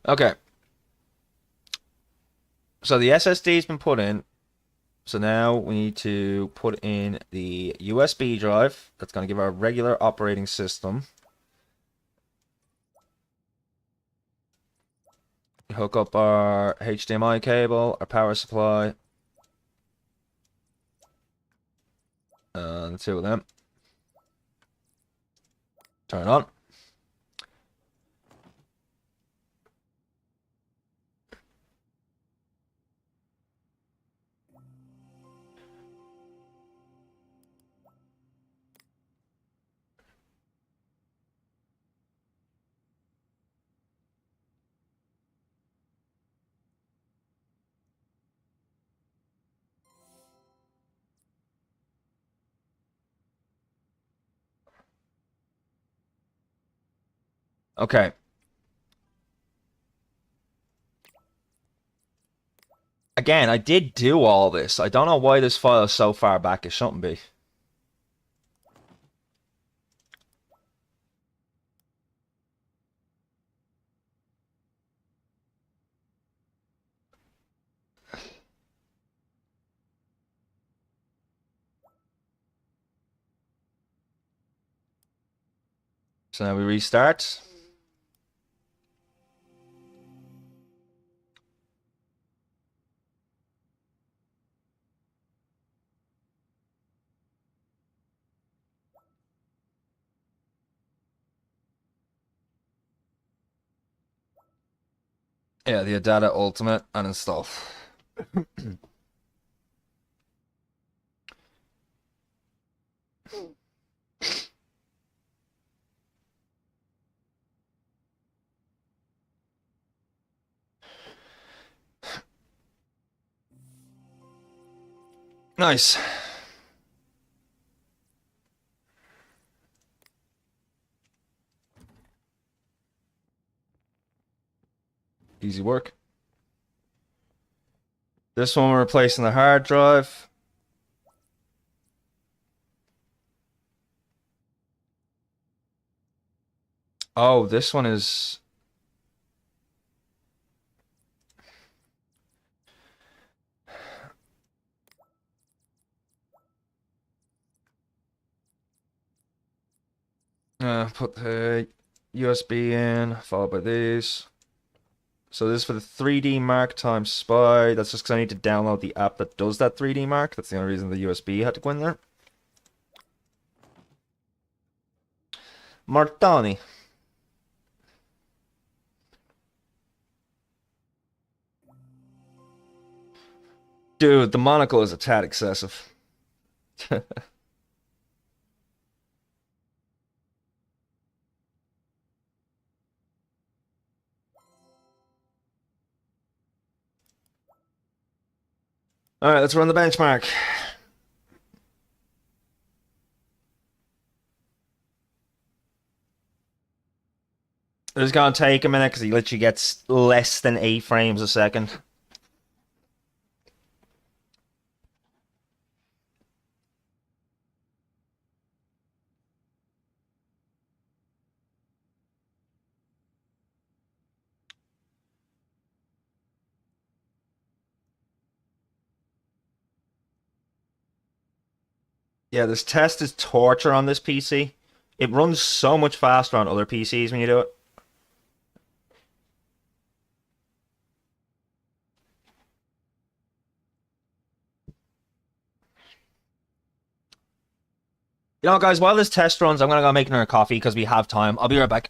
Okay. So the SSD's been put in. So now we need to put in the USB drive. That's going to give our regular operating system. Hook up our HDMI cable, our power supply. The two of them. Turn it on. Okay. Again, I did do all this. I don't know why this file is so far back. It shouldn't be. So now we restart. Yeah, the Adata Ultimate uninstall. Nice. Easy work. This one we're replacing the hard drive. Oh, this one is... put the USB in, followed by these. So this is for the 3D Mark times SPI. That's just because I need to download the app that does that 3D Mark. That's the only reason the USB had to go in there. Martani. Dude, the monocle is a tad excessive. Alright, let's run the benchmark. It's gonna take a minute because he literally gets less than 8 frames a second. Yeah, this test is torture on this PC. It runs so much faster on other PCs when you do it. You know, guys, while this test runs, I'm gonna go make another coffee because we have time. I'll be right back.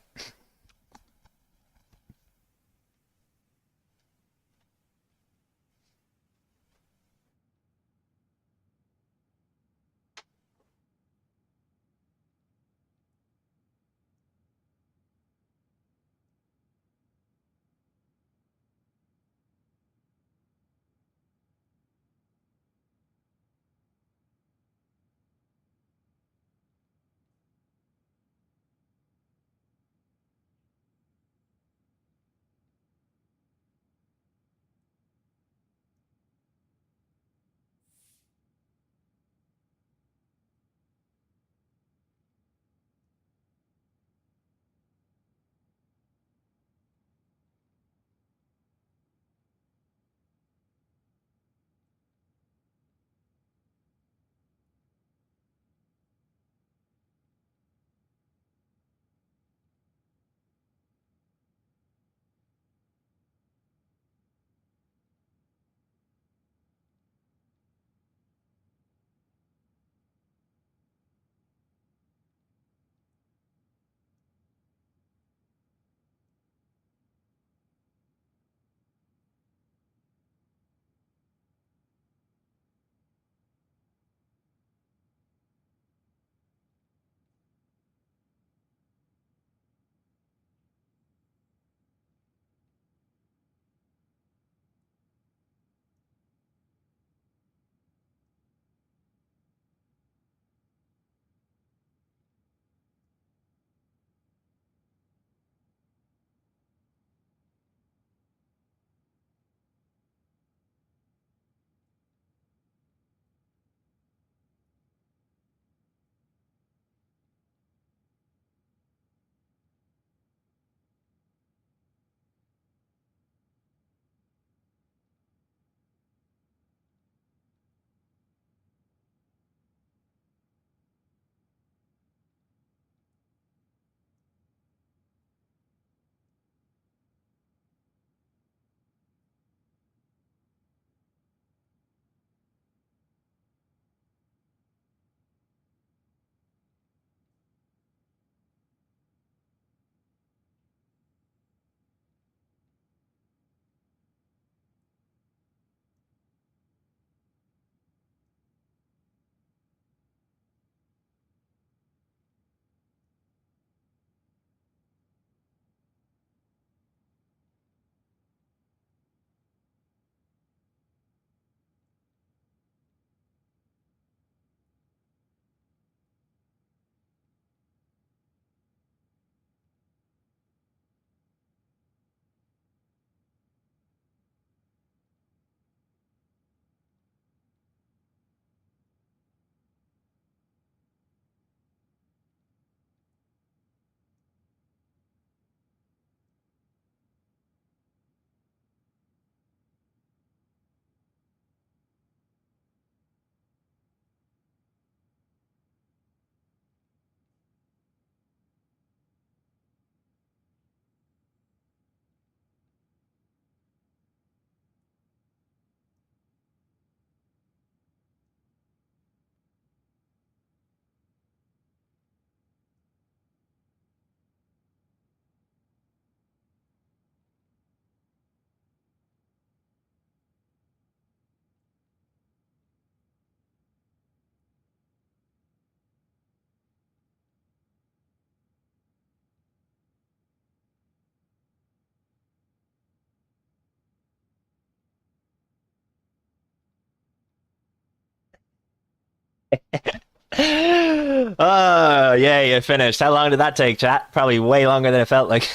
Yeah, you finished. How long did that take, chat? Probably way longer than it felt like.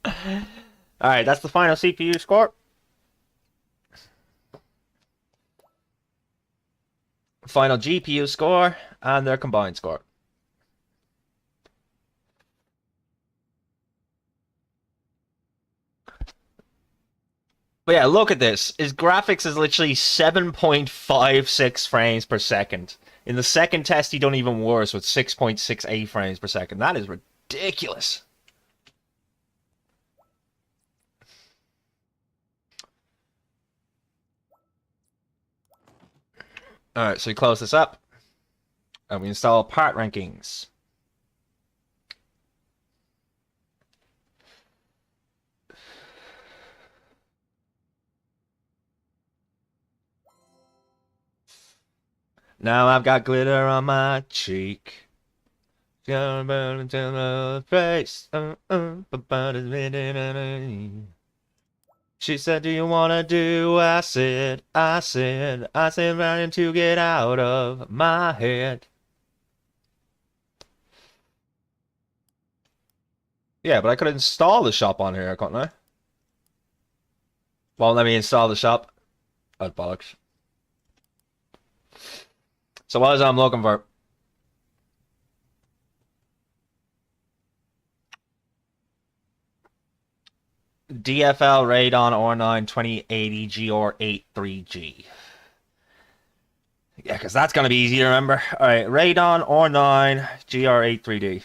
All right, that's the final CPU score. Final GPU score and their combined score. But yeah, look at this. His graphics is literally 7.56 frames per second. In the second test, he done even worse with 6.68 frames per second. That is ridiculous. All right, so we close this up. And we install part rankings. Now I've got glitter on my cheek. Gonna burn until the face. She said, do you wanna do acid? Acid. I said, running to get out of my head. Yeah, but I could install the shop on here, couldn't I? Well, let me install the shop. Oh, bollocks. So what is I'm looking for? DFL Radon R9 2080 GR83G. Yeah, because that's going to be easy to remember. All right, Radon R9 GR83D.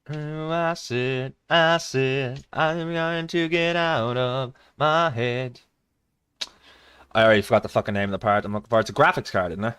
Acid, acid, I'm going to get out of my head. I already forgot the fucking name of the part I'm looking for. It's a graphics card, isn't it?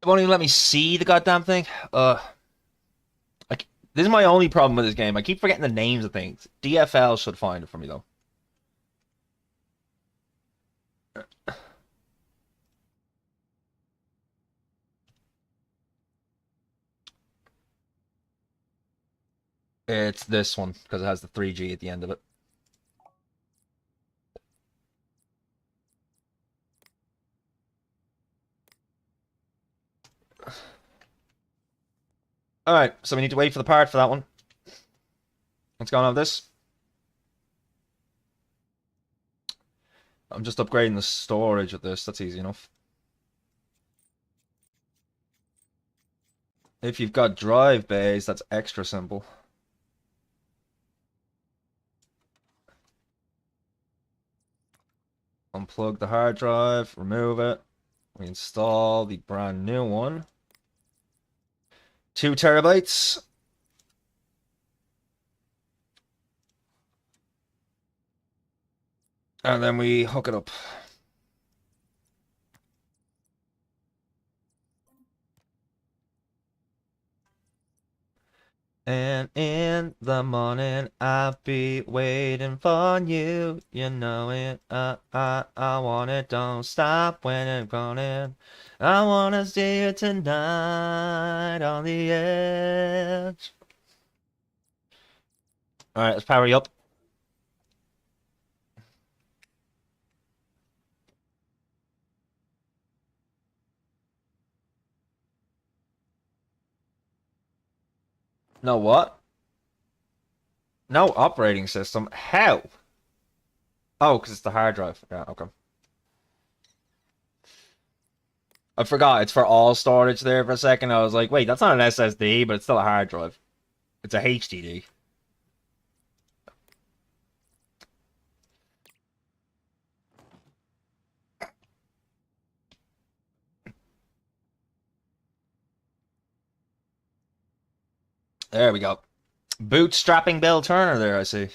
It won't even let me see the goddamn thing. Like, this is my only problem with this game. I keep forgetting the names of things. DFL should find it for me, though. It's this one, because it has the 3G at the end of it. Alright, so we need to wait for the part for that one. What's going on with this? I'm just upgrading the storage of this. That's easy enough. If you've got drive bays, that's extra simple. Unplug the hard drive, remove it. We install the brand new one. 2 terabytes. And then we hook it up. And in the morning, I'll be waiting for you. You know it. I want it. Don't stop when it's running. I wanna see you tonight on the edge. All right, let's power you up. No what? No operating system. How? Oh, because it's the hard drive. Yeah, okay. I forgot it's for all storage there for a second. I was like, wait, that's not an SSD, but it's still a hard drive. It's a HDD. There we go. Bootstrapping Bill Turner there, I see.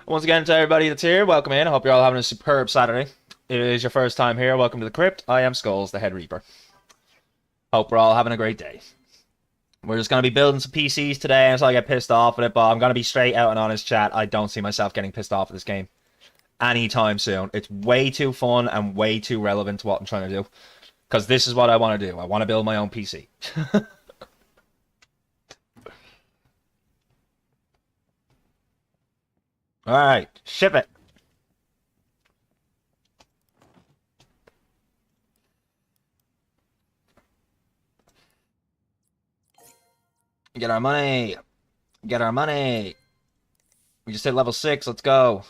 Once again, to everybody that's here, welcome in. I hope you're all having a superb Saturday. It is your first time here. Welcome to the crypt. I am Skulls, the Head Reaper. Hope we're all having a great day. We're just going to be building some PCs today until I get pissed off with it, but I'm going to be straight out and honest, chat. I don't see myself getting pissed off with this game anytime soon. It's way too fun and way too relevant to what I'm trying to do. Because this is what I want to do. I want to build my own PC. Alright, ship it. Get our money. Get our money. We just hit level 6. Let's go.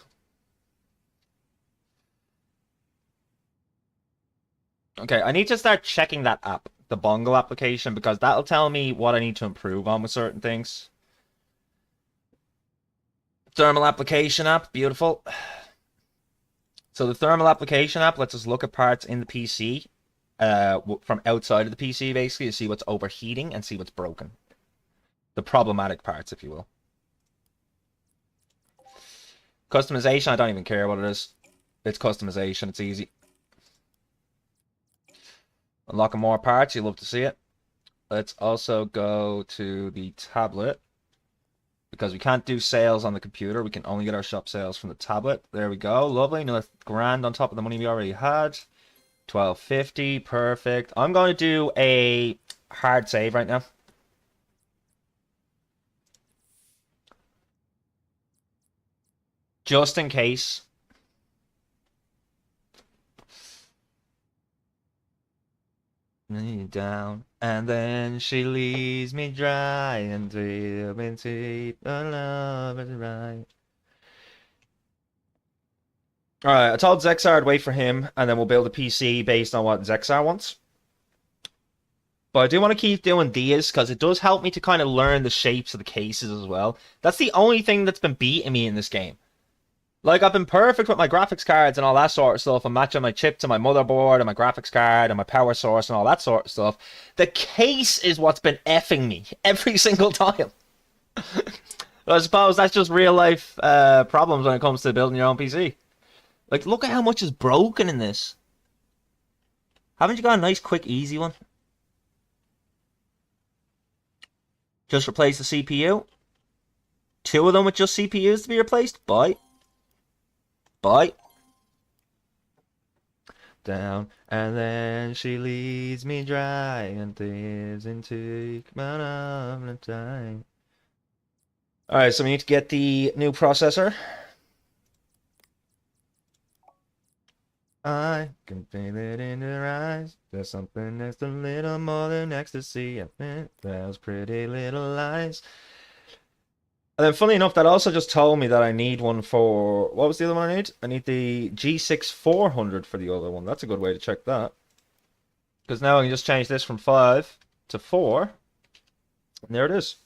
Okay, I need to start checking that app, the Bongo application, because that'll tell me what I need to improve on with certain things. Thermal application app, beautiful. So the thermal application app lets us look at parts in the PC from outside of the PC, basically, to see what's overheating and see what's broken. The problematic parts, if you will. Customization, I don't even care what it is. It's customization, it's easy. Unlocking more parts, you love to see it. Let's also go to the tablet. Because we can't do sales on the computer, we can only get our shop sales from the tablet. There we go, lovely. Another grand on top of the money we already had. 1250, perfect. I'm going to do a hard save right now. Just in case. Down, and then she leaves me dry and drip into the love is right. Alright, I told Zexar I'd wait for him, and then we'll build a PC based on what Zexar wants. But I do want to keep doing these, because it does help me to kind of learn the shapes of the cases as well. That's the only thing that's been beating me in this game. Like, I've been perfect with my graphics cards and all that sort of stuff. I'm matching my chip to my motherboard and my graphics card and my power source and all that sort of stuff. The case is what's been effing me every single time. I suppose that's just real life problems when it comes to building your own PC. Like, look at how much is broken in this. Haven't you got a nice, quick, easy one? Just replace the CPU. 2 of them with just CPUs to be replaced. Bye. Bye. Down, and then she leaves me dry and tears into my of the time. Alright, so we need to get the new processor. I can feel it in her eyes. There's something that's a little more than ecstasy. I think those pretty little eyes. And then, funny enough, that also just told me that I need one for... What was the other one I need? I need the G6 400 for the other one. That's a good way to check that. Because now I can just change this from 5 to 4. And there it is.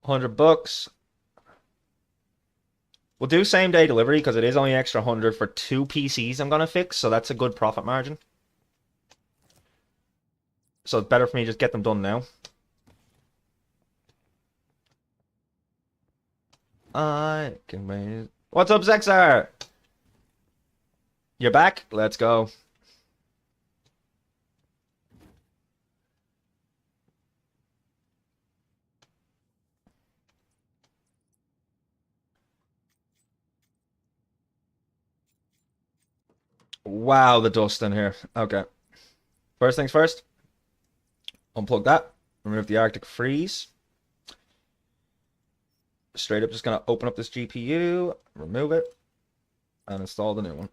$100. We'll do same day delivery because it is only extra 100 for 2 PCs I'm going to fix. So that's a good profit margin. So it's better for me to just get them done now. I can wait. What's up, Zexar? You're back? Let's go. Wow, the dust in here. Okay. First things first. Unplug that. Remove the Arctic Freeze. Straight up just going to open up this GPU, remove it, and install the new one.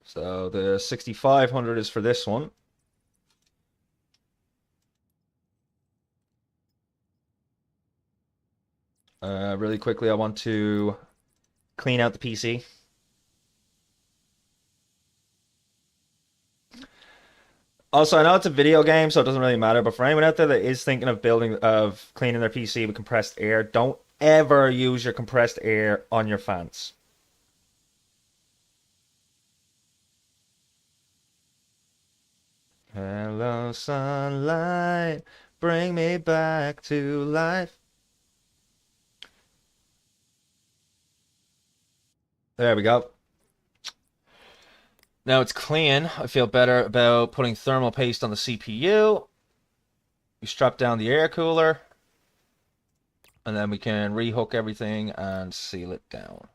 So the 6500 is for this one. Really quickly, I want to clean out the PC. Also, I know it's a video game, so it doesn't really matter, but for anyone out there that is thinking of cleaning their PC with compressed air, don't ever use your compressed air on your fans. Hello, sunlight, bring me back to life. There we go. Now it's clean. I feel better about putting thermal paste on the CPU. We strap down the air cooler. And then we can rehook everything and seal it down.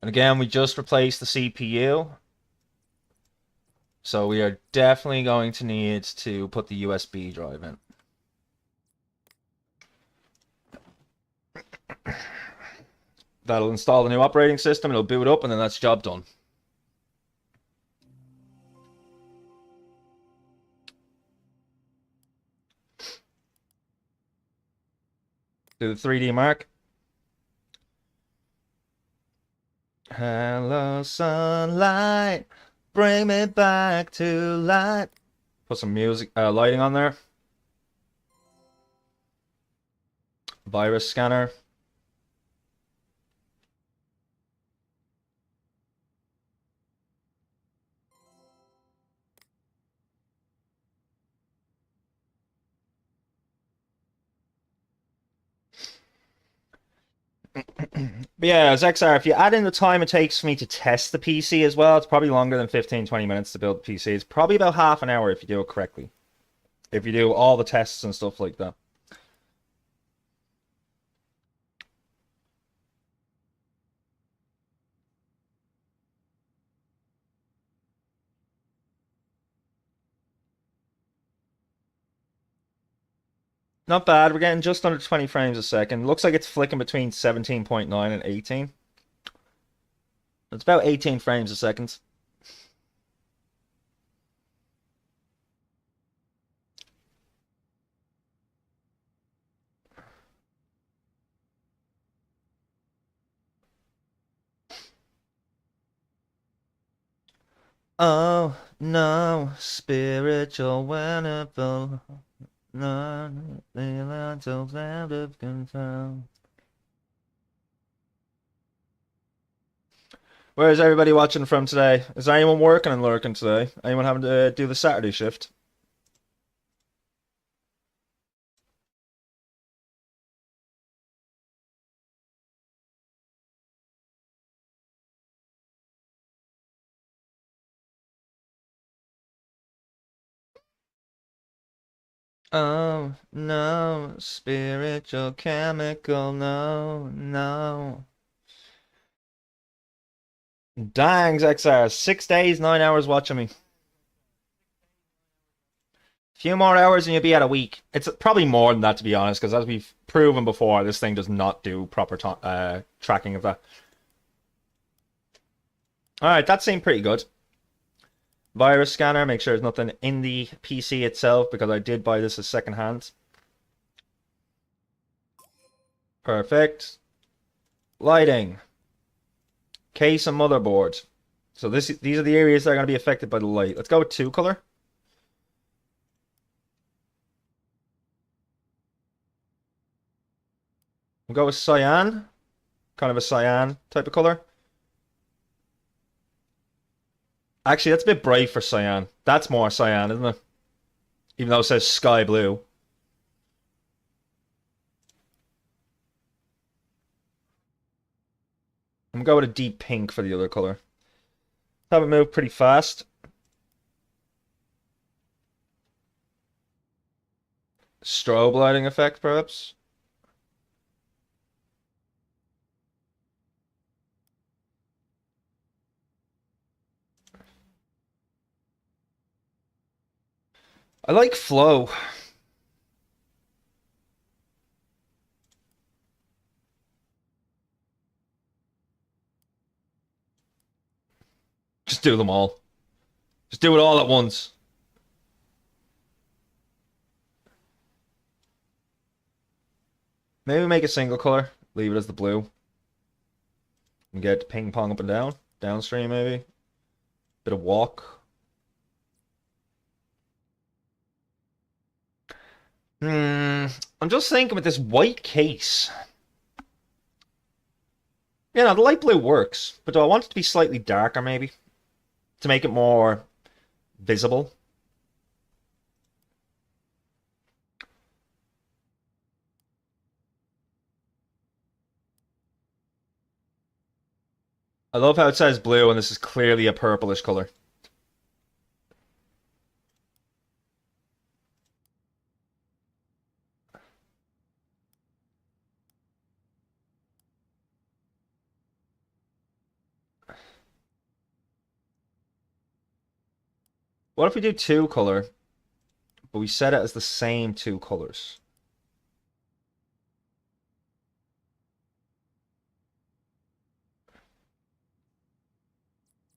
And again, we just replaced the CPU. So we are definitely going to need to put the USB drive in. That'll install the new operating system, it'll boot up, and then that's job done. Do the 3D mark. Hello, sunlight, bring me back to light. Put some music, lighting on there. Virus scanner. But yeah, as XR, if you add in the time it takes for me to test the PC as well, it's probably longer than 15-20 minutes to build the PC. It's probably about half an hour if you do it correctly. If you do all the tests and stuff like that. Not bad. We're getting just under 20 frames a second. Looks like it's flicking between 17.9 and 18. It's about 18 frames a second. Oh, no, spiritual wonderful. None until out of control. Where is everybody watching from today? Is anyone working and lurking today? Anyone having to do the Saturday shift? Oh, no, spiritual chemical, no, no. Dang, XR, 6 days, 9 hours watching me. Few more hours and you'll be at a week. It's probably more than that, to be honest, because as we've proven before, this thing does not do proper tracking of that. Alright, that seemed pretty good. Virus scanner, make sure there's nothing in the PC itself, because I did buy this as second hand. Perfect. Lighting. Case and motherboard. So these are the areas that are going to be affected by the light. Let's go with 2-color. We'll go with cyan. Kind of a cyan type of color. Actually, that's a bit bright for cyan. That's more cyan, isn't it? Even though it says sky blue. I'm going to go with a deep pink for the other color. Have it move pretty fast. Strobe lighting effect, perhaps. I like flow. Just do them all. Just do it all at once. Maybe make a single color. Leave it as the blue. And get ping pong up and down. Downstream, maybe. Bit of walk. I'm just thinking with this white case. You know, the light blue works, but do I want it to be slightly darker, maybe? To make it more visible? I love how it says blue and this is clearly a purplish color. What if we do two color, but we set it as the same two colors?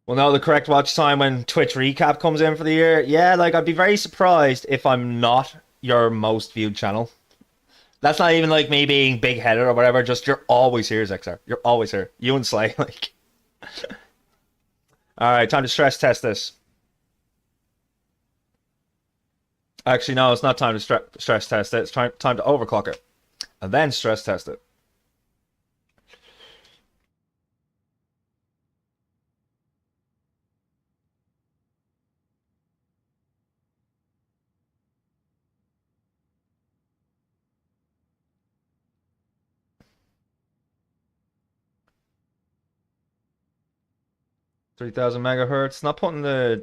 We'll know the correct watch time when Twitch recap comes in for the year. Yeah, like I'd be very surprised if I'm not your most viewed channel. That's not even like me being big headed or whatever. Just you're always here, Zexar. You're always here. You and Slay, like. All right, time to stress test this. Actually, no, it's not time to stress test it. It's time to overclock it, and then stress test it. $3,000 MHz. Not putting the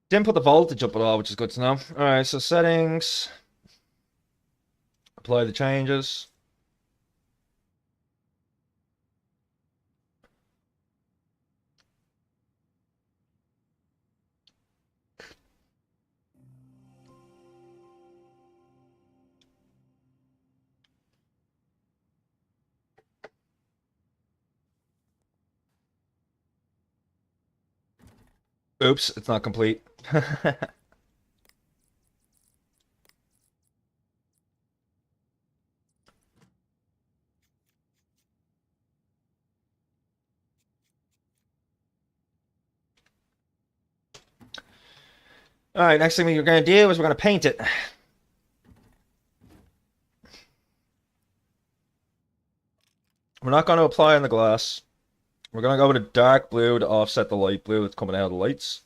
Didn't put the voltage up at all, which is good to know. All right, so settings. Apply the changes. Oops, it's not complete. All right, next thing we're going to do is we're going to paint it. We're not going to apply on the glass. We're going to go with a dark blue to offset the light blue that's coming out of the lights.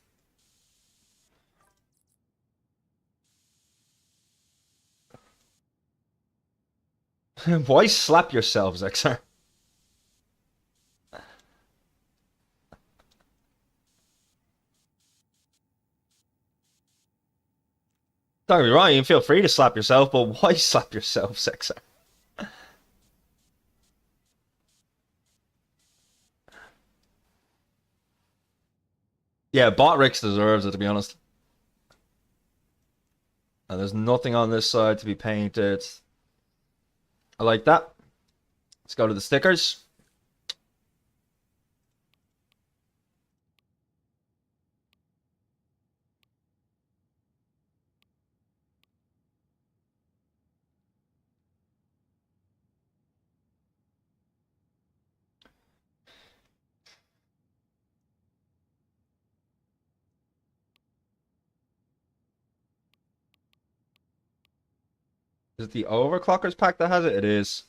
Why slap yourself, Zexar? Don't get me wrong, you can feel free to slap yourself, but why slap yourself, Zexar? Yeah, Botrix deserves it, to be honest. And there's nothing on this side to be painted. I like that. Let's go to the stickers. Is it the Overclockers pack that has it? It is.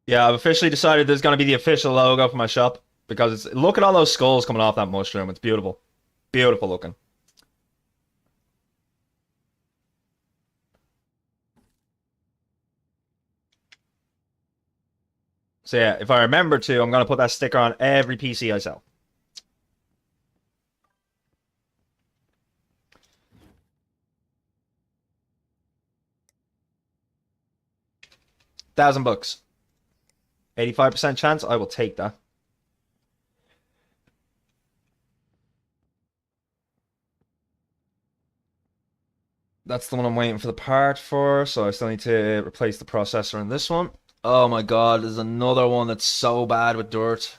Yeah, I've officially decided there's going to be the official logo for my shop because it's look at all those skulls coming off that mushroom. It's beautiful. Beautiful looking. So yeah, if I remember to, I'm going to put that sticker on every PC I sell. $1,000. 85% chance, I will take that. That's the one I'm waiting for the part for, so I still need to replace the processor in this one. Oh my god, there's another one that's so bad with dirt.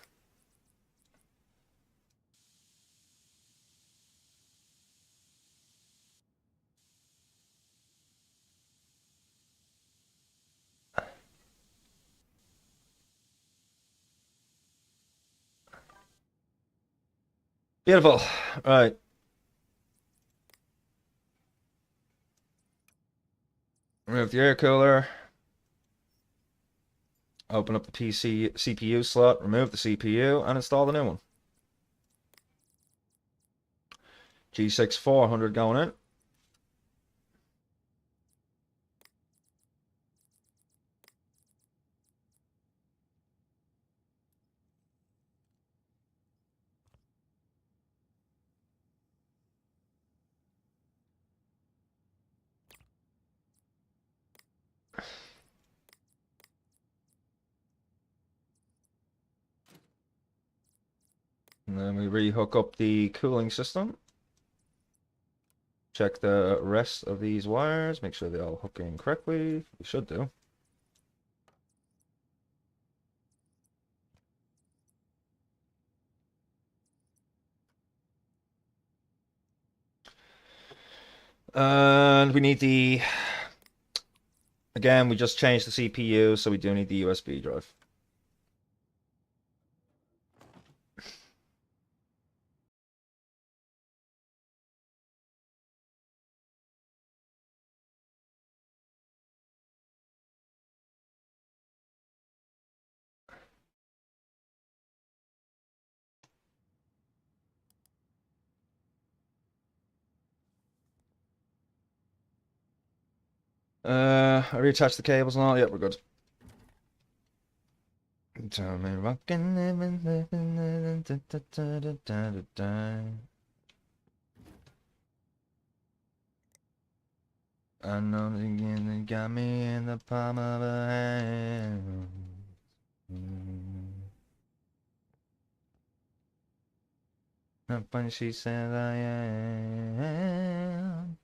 Beautiful. Right. Remove the air cooler. Open up the PC CPU slot, remove the CPU, and install the new one. G6 400 going in. And then we re-hook up the cooling system. Check the rest of these wires, make sure they all hook in correctly. You should do. And we need the, again, we just changed the CPU, so we do need the USB drive. I reattached the cables and all. Yep, we're good. Tell me rockin' I know that got me in the palm of her hand. Not when she says I am.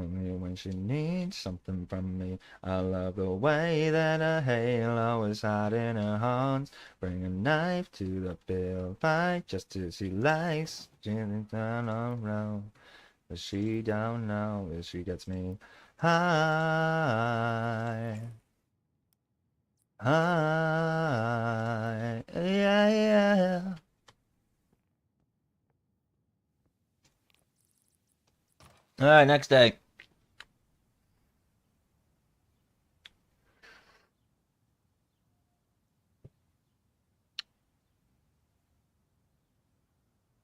Only when she needs something from me. I love the way that a halo is hiding her hands. Bring a knife to the bill fight just as she likes. Jilly down around. But she don't know if she gets me high. High. Yeah, yeah. Alright, next day.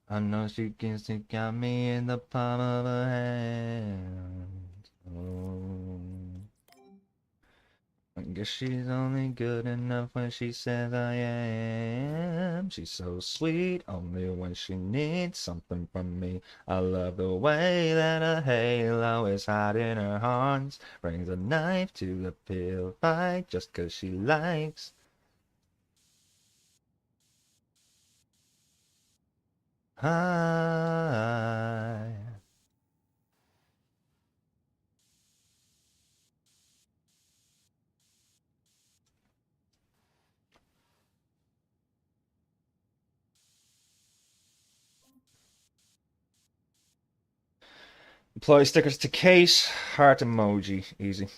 I know she can stick got me in the palm of her hand. Oh. I guess she's only good enough when she says I am. She's so sweet, only when she needs something from me. I love the way that a halo is hiding her horns. Brings a knife to the pill fight just 'cause she likes. Hi. Apply stickers to case, heart emoji, easy.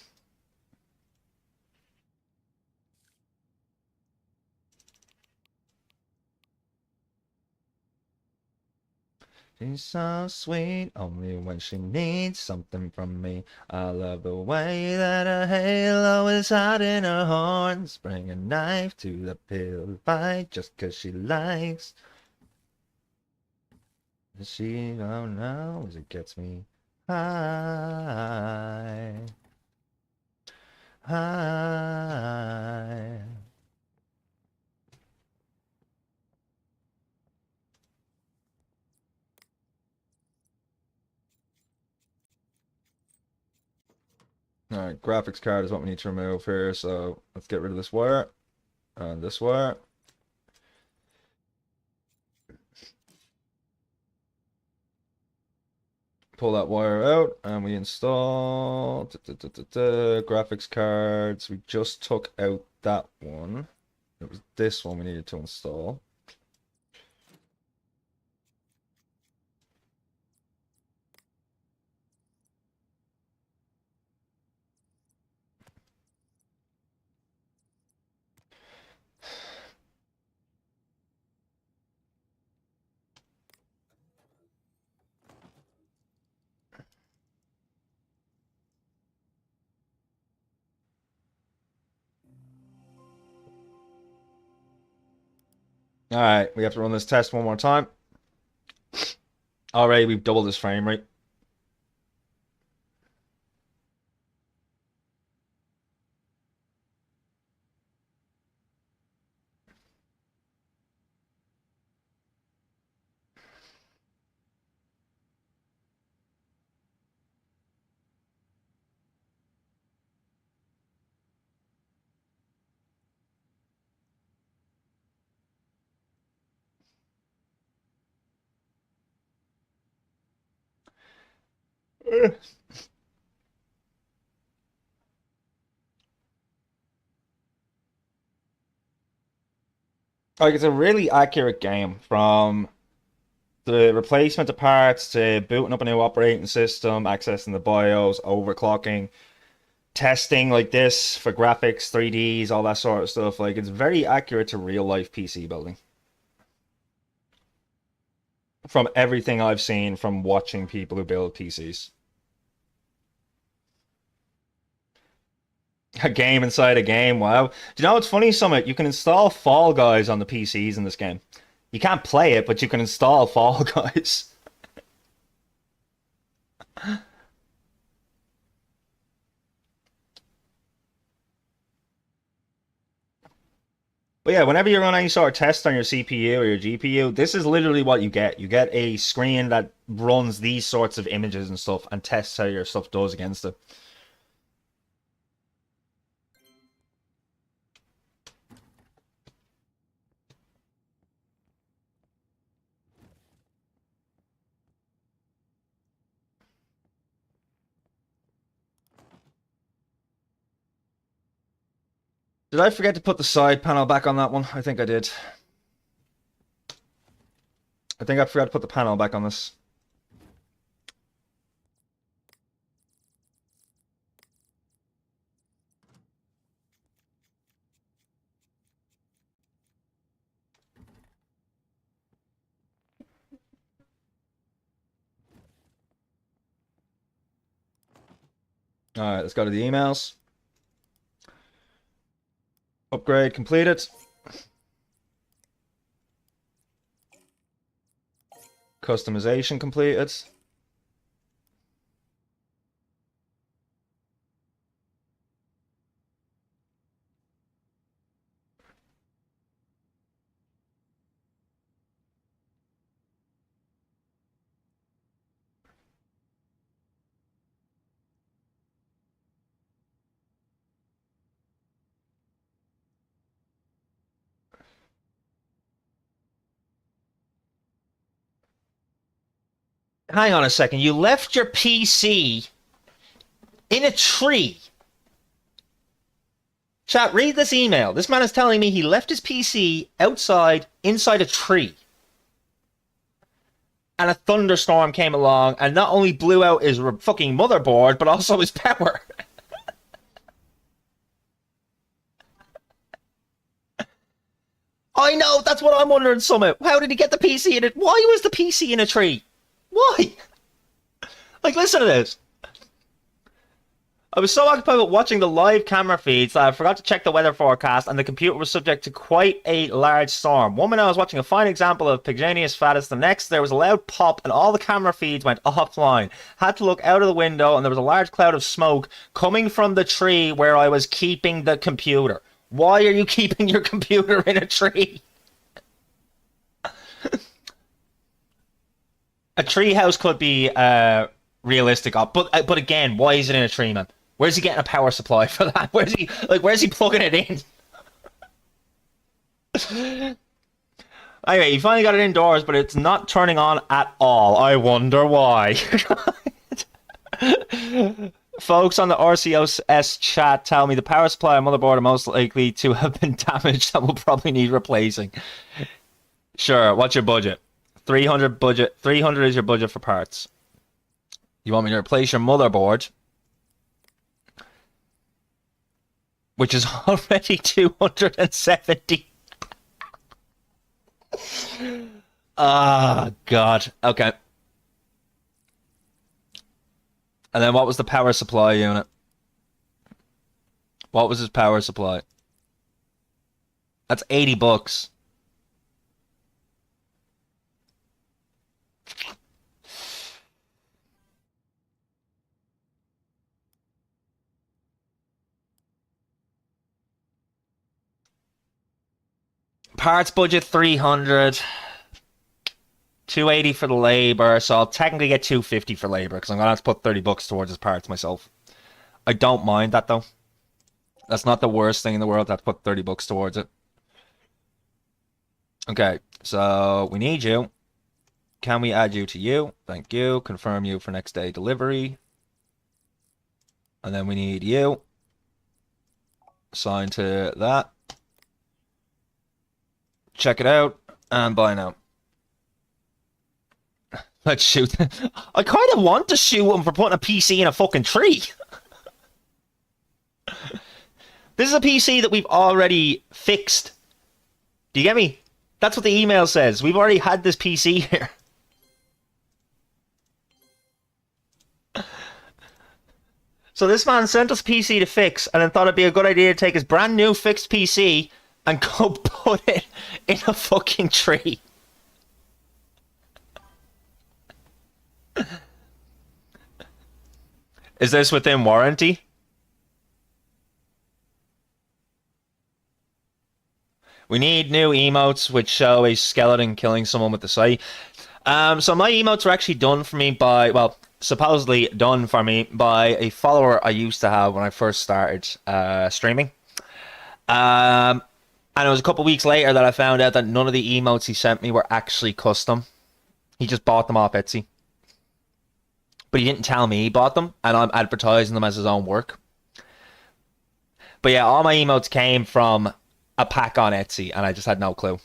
She's so sweet, only when she needs something from me. I love the way that a halo is hiding her horns. Bring a knife to the pill fight just 'cause she likes. She don't know as it gets me high. High. Alright, graphics card is what we need to remove here, so let's get rid of this wire and this wire. Pull that wire out and we install graphics cards. We just took out that one. It was this one we needed to install. All right, we have to run this test one more time. Already, we've doubled this frame rate. Like, it's a really accurate game from the replacement of parts to booting up a new operating system, accessing the BIOS, overclocking, testing like this for graphics, 3Ds, all that sort of stuff. Like, it's very accurate to real life PC building. From everything I've seen from watching people who build PCs. A game inside a game, wow. Do you know what's funny, Summit? You can install Fall Guys on the PCs in this game. You can't play it, but you can install Fall Guys. But yeah, whenever you run any sort of test on your CPU or your GPU, this is literally what you get. You get a screen that runs these sorts of images and stuff and tests how your stuff does against it. Did I forget to put the side panel back on that one? I think I did. I think I forgot to put the panel back on this. Alright, let's go to the emails. Upgrade completed. Customization completed. Hang on a second. You left your PC in a tree. Chat, read this email. This man is telling me he left his PC outside, inside a tree. And a thunderstorm came along and not only blew out his fucking motherboard, but also his power. I know, that's what I'm wondering, Summit. How did he get the PC in it? Why was the PC in a tree? Why? Like, listen to this. I was so occupied with watching the live camera feeds that I forgot to check the weather forecast, and the computer was subject to quite a large storm. One minute I was watching a fine example of Pygenius Fatus, the next there was a loud pop and all the camera feeds went offline. Had to look out of the window and there was a large cloud of smoke coming from the tree where I was keeping the computer. Why are you keeping your computer in a tree? A tree house could be realistic, but again, why is it in a tree, man? Where's he getting a power supply for that? Where's he plugging it in? Anyway, he finally got it indoors, but it's not turning on at all. I wonder why. Folks on the RCOS chat tell me the power supply and motherboard are most likely to have been damaged and will probably need replacing. Sure, what's your budget? 300 budget. 300 is your budget for parts. You want me to replace your motherboard, which is already 270. Ah, God. Okay. And then what was the power supply unit? What was his power supply? That's 80 bucks. Parts budget 300. 280 for the labor, so I'll technically get 250 for labor because I'm gonna have to put 30 bucks towards his parts myself. I don't mind that though. That's not the worst thing in the world to have to put 30 bucks towards it. Okay, so we need you. Can we add you to you? Thank you. Confirm you for next day delivery. And then we need you. Sign to that. Check it out and buy now. Let's shoot. I kind of want to shoot him for putting a PC in a fucking tree. This is a PC that we've already fixed. Do you get me? That's what the email says. We've already had this PC here. So this man sent us a PC to fix and then thought it'd be a good idea to take his brand new fixed PC and go put it in a fucking tree. Is this within warranty? We need new emotes which show a skeleton killing someone with the scythe. So my emotes were actually done for me by, well, supposedly done for me by a follower I used to have when I first started streaming. And it was a couple weeks later that I found out that none of the emotes he sent me were actually custom. He just bought them off Etsy. But he didn't tell me he bought them, and I'm advertising them as his own work. But yeah, all my emotes came from a pack on Etsy, and I just had no clue.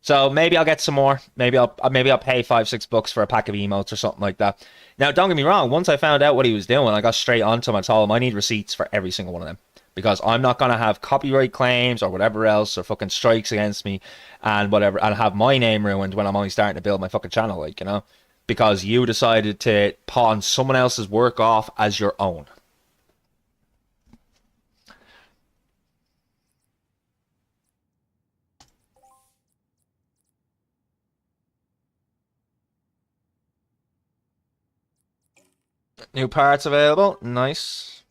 So maybe I'll get some more. Maybe I'll pay $5-6 for a pack of emotes or something like that. Now, don't get me wrong. Once I found out what he was doing, I got straight onto him. I told him I need receipts for every single one of them, because I'm not gonna have copyright claims or whatever else or fucking strikes against me and whatever, and have my name ruined when I'm only starting to build my fucking channel, like, you know, because you decided to pawn someone else's work off as your own. New parts available. Nice.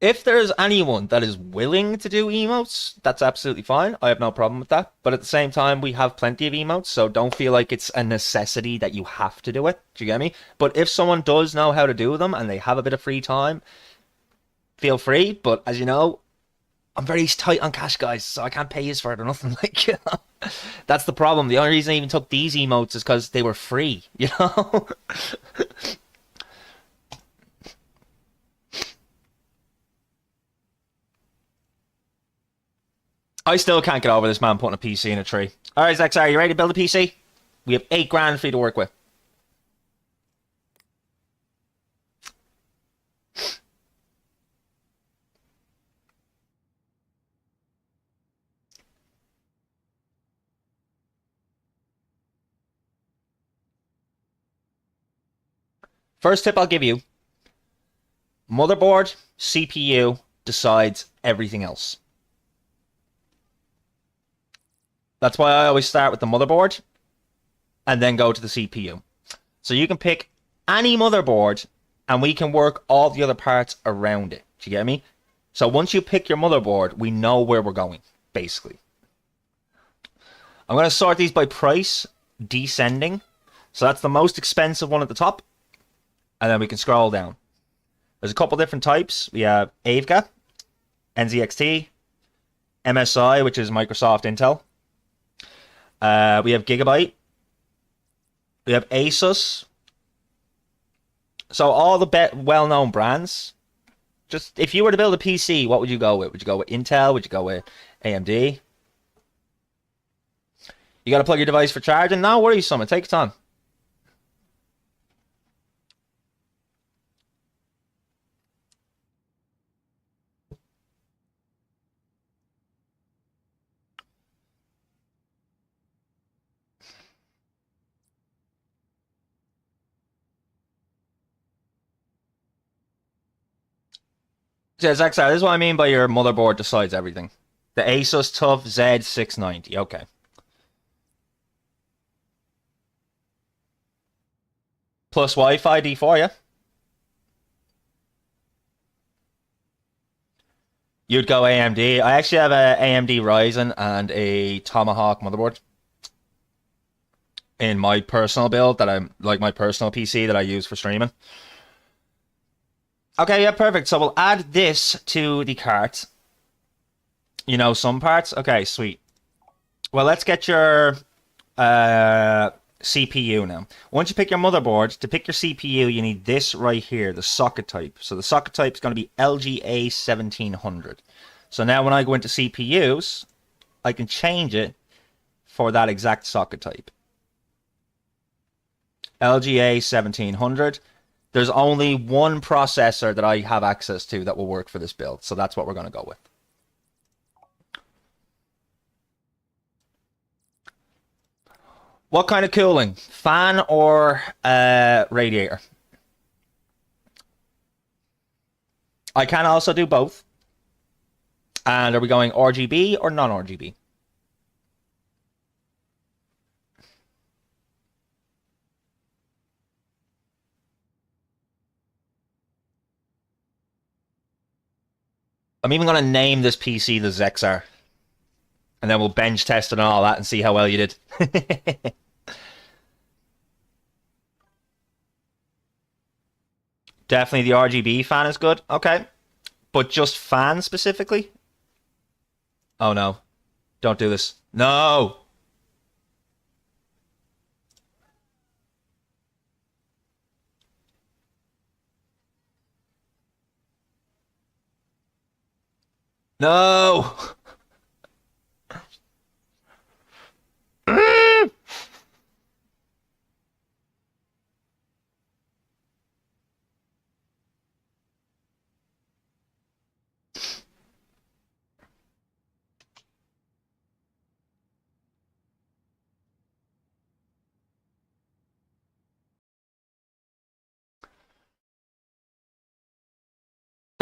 If there's anyone that is willing to do emotes, that's absolutely fine. I have no problem with that. But at the same time, we have plenty of emotes, so don't feel like it's a necessity that you have to do it. Do you get me? But if someone does know how to do them and they have a bit of free time, feel free. But as you know, I'm very tight on cash, guys, so I can't pay you for it or nothing. Like, you know? That's the problem. The only reason I even took these emotes is because they were free, you know? I still can't get over this man putting a PC in a tree. All right, Zach, are you ready to build a PC? We have $8 for you to work with. First tip I'll give you. Motherboard, CPU decides everything else. That's why I always start with the motherboard and then go to the CPU. So you can pick any motherboard and we can work all the other parts around it. Do you get me? So once you pick your motherboard, we know where we're going, basically. I'm going to sort these by price, descending. So that's the most expensive one at the top. And then we can scroll down. There's a couple different types. We have AVGA, NZXT, MSI, which is Microsoft Intel. We have Gigabyte. We have Asus. So all the well-known brands. Just if you were to build a PC, what would you go with? Would you go with Intel? Would you go with AMD? You got to plug your device for charging? No worries, Summit. Take your time. Yeah, Zach, this is what I mean by your motherboard decides everything. The Asus TUF Z690. Okay. Plus Wi-Fi D4, yeah? You'd go AMD. I actually have a AMD Ryzen and a Tomahawk motherboard in my personal build that I'm like my personal PC that I use for streaming. Okay, yeah, perfect. So we'll add this to the cart. You know, some parts. Okay, sweet. Well, let's get your CPU now. Once you pick your motherboard, to pick your CPU, you need this right here, the socket type. So the socket type is going to be LGA 1700. So now when I go into CPUs, I can change it for that exact socket type. LGA 1700. There's only one processor that I have access to that will work for this build, so that's what we're going to go with. What kind of cooling? Fan or radiator? I can also do both. And are we going RGB or non-RGB? I'm even going to name this PC the Zexar. And then we'll bench test it and all that and see how well you did. Definitely the RGB fan is good. Okay. But just fan specifically? Oh no. Don't do this. No! No!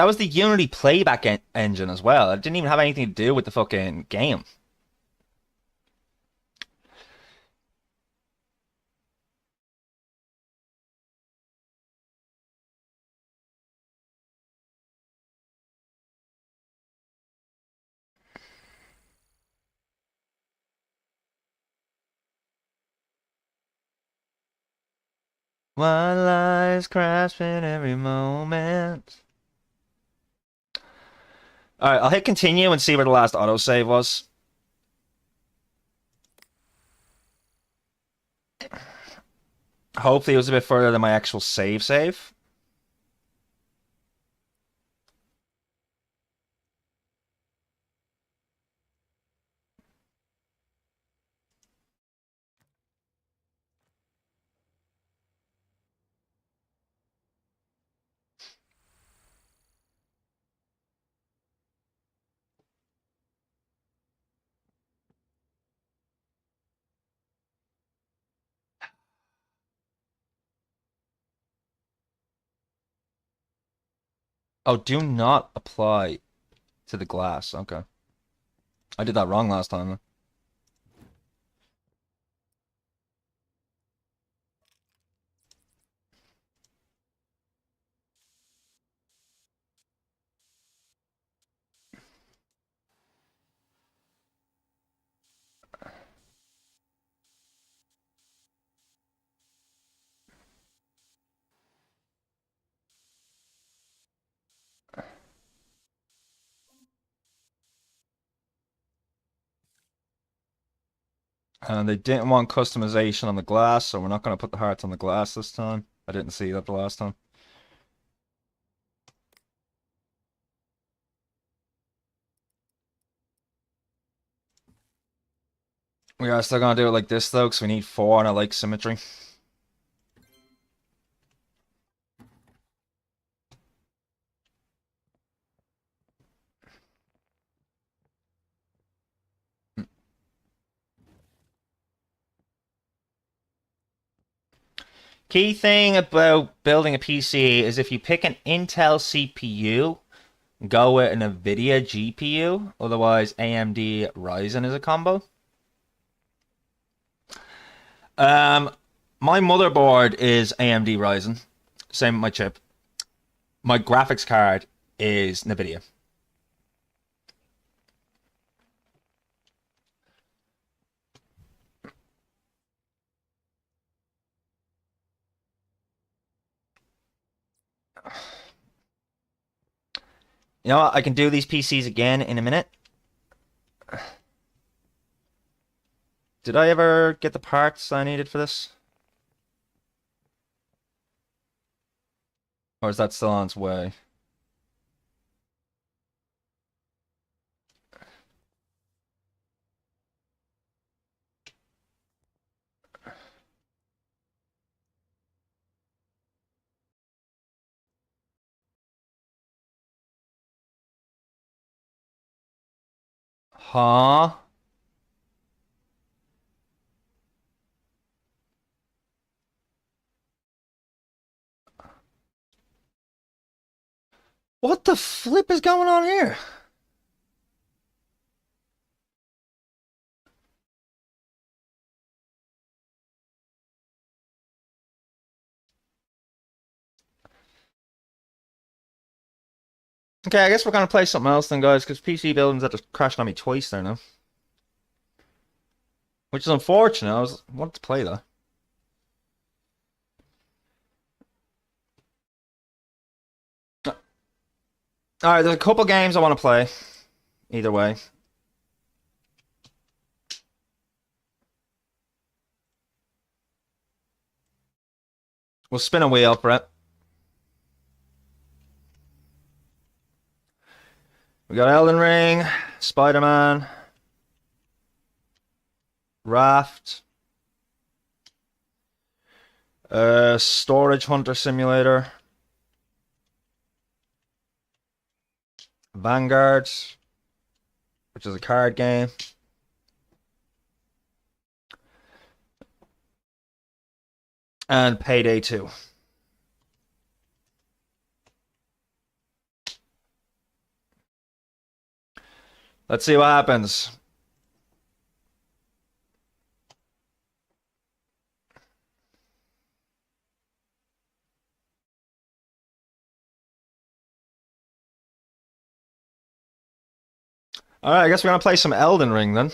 That was the Unity playback engine as well. It didn't even have anything to do with the fucking game. While lies grasping every moment. Alright, I'll hit continue and see where the last autosave was. Hopefully it was a bit further than my actual save. Oh, do not apply to the glass. Okay. I did that wrong last time. And they didn't want customization on the glass, so we're not going to put the hearts on the glass this time. I didn't see that the last time. We are still going to do it like this, though, because we need 4 and I like symmetry. Key thing about building a PC is if you pick an Intel CPU, go with an NVIDIA GPU, otherwise AMD Ryzen is a combo. Um, my motherboard is AMD Ryzen, same with my chip. My graphics card is NVIDIA. You know what? I can do these PCs again in a minute. Did I ever get the parts I needed for this? Or is that still on its way? Huh? What the flip is going on here? Okay, I guess we're gonna play something else then, guys, because PC building's had to crash on me twice there now. Which is unfortunate. Wanted to play that. Alright, there's a couple games I want to play. Either way. We'll spin a wheel for it. We got Elden Ring, Spider-Man, Raft, Storage Hunter Simulator, Vanguard, which is a card game. And Payday 2. Let's see what happens. Alright, I guess we're gonna play some Elden Ring then.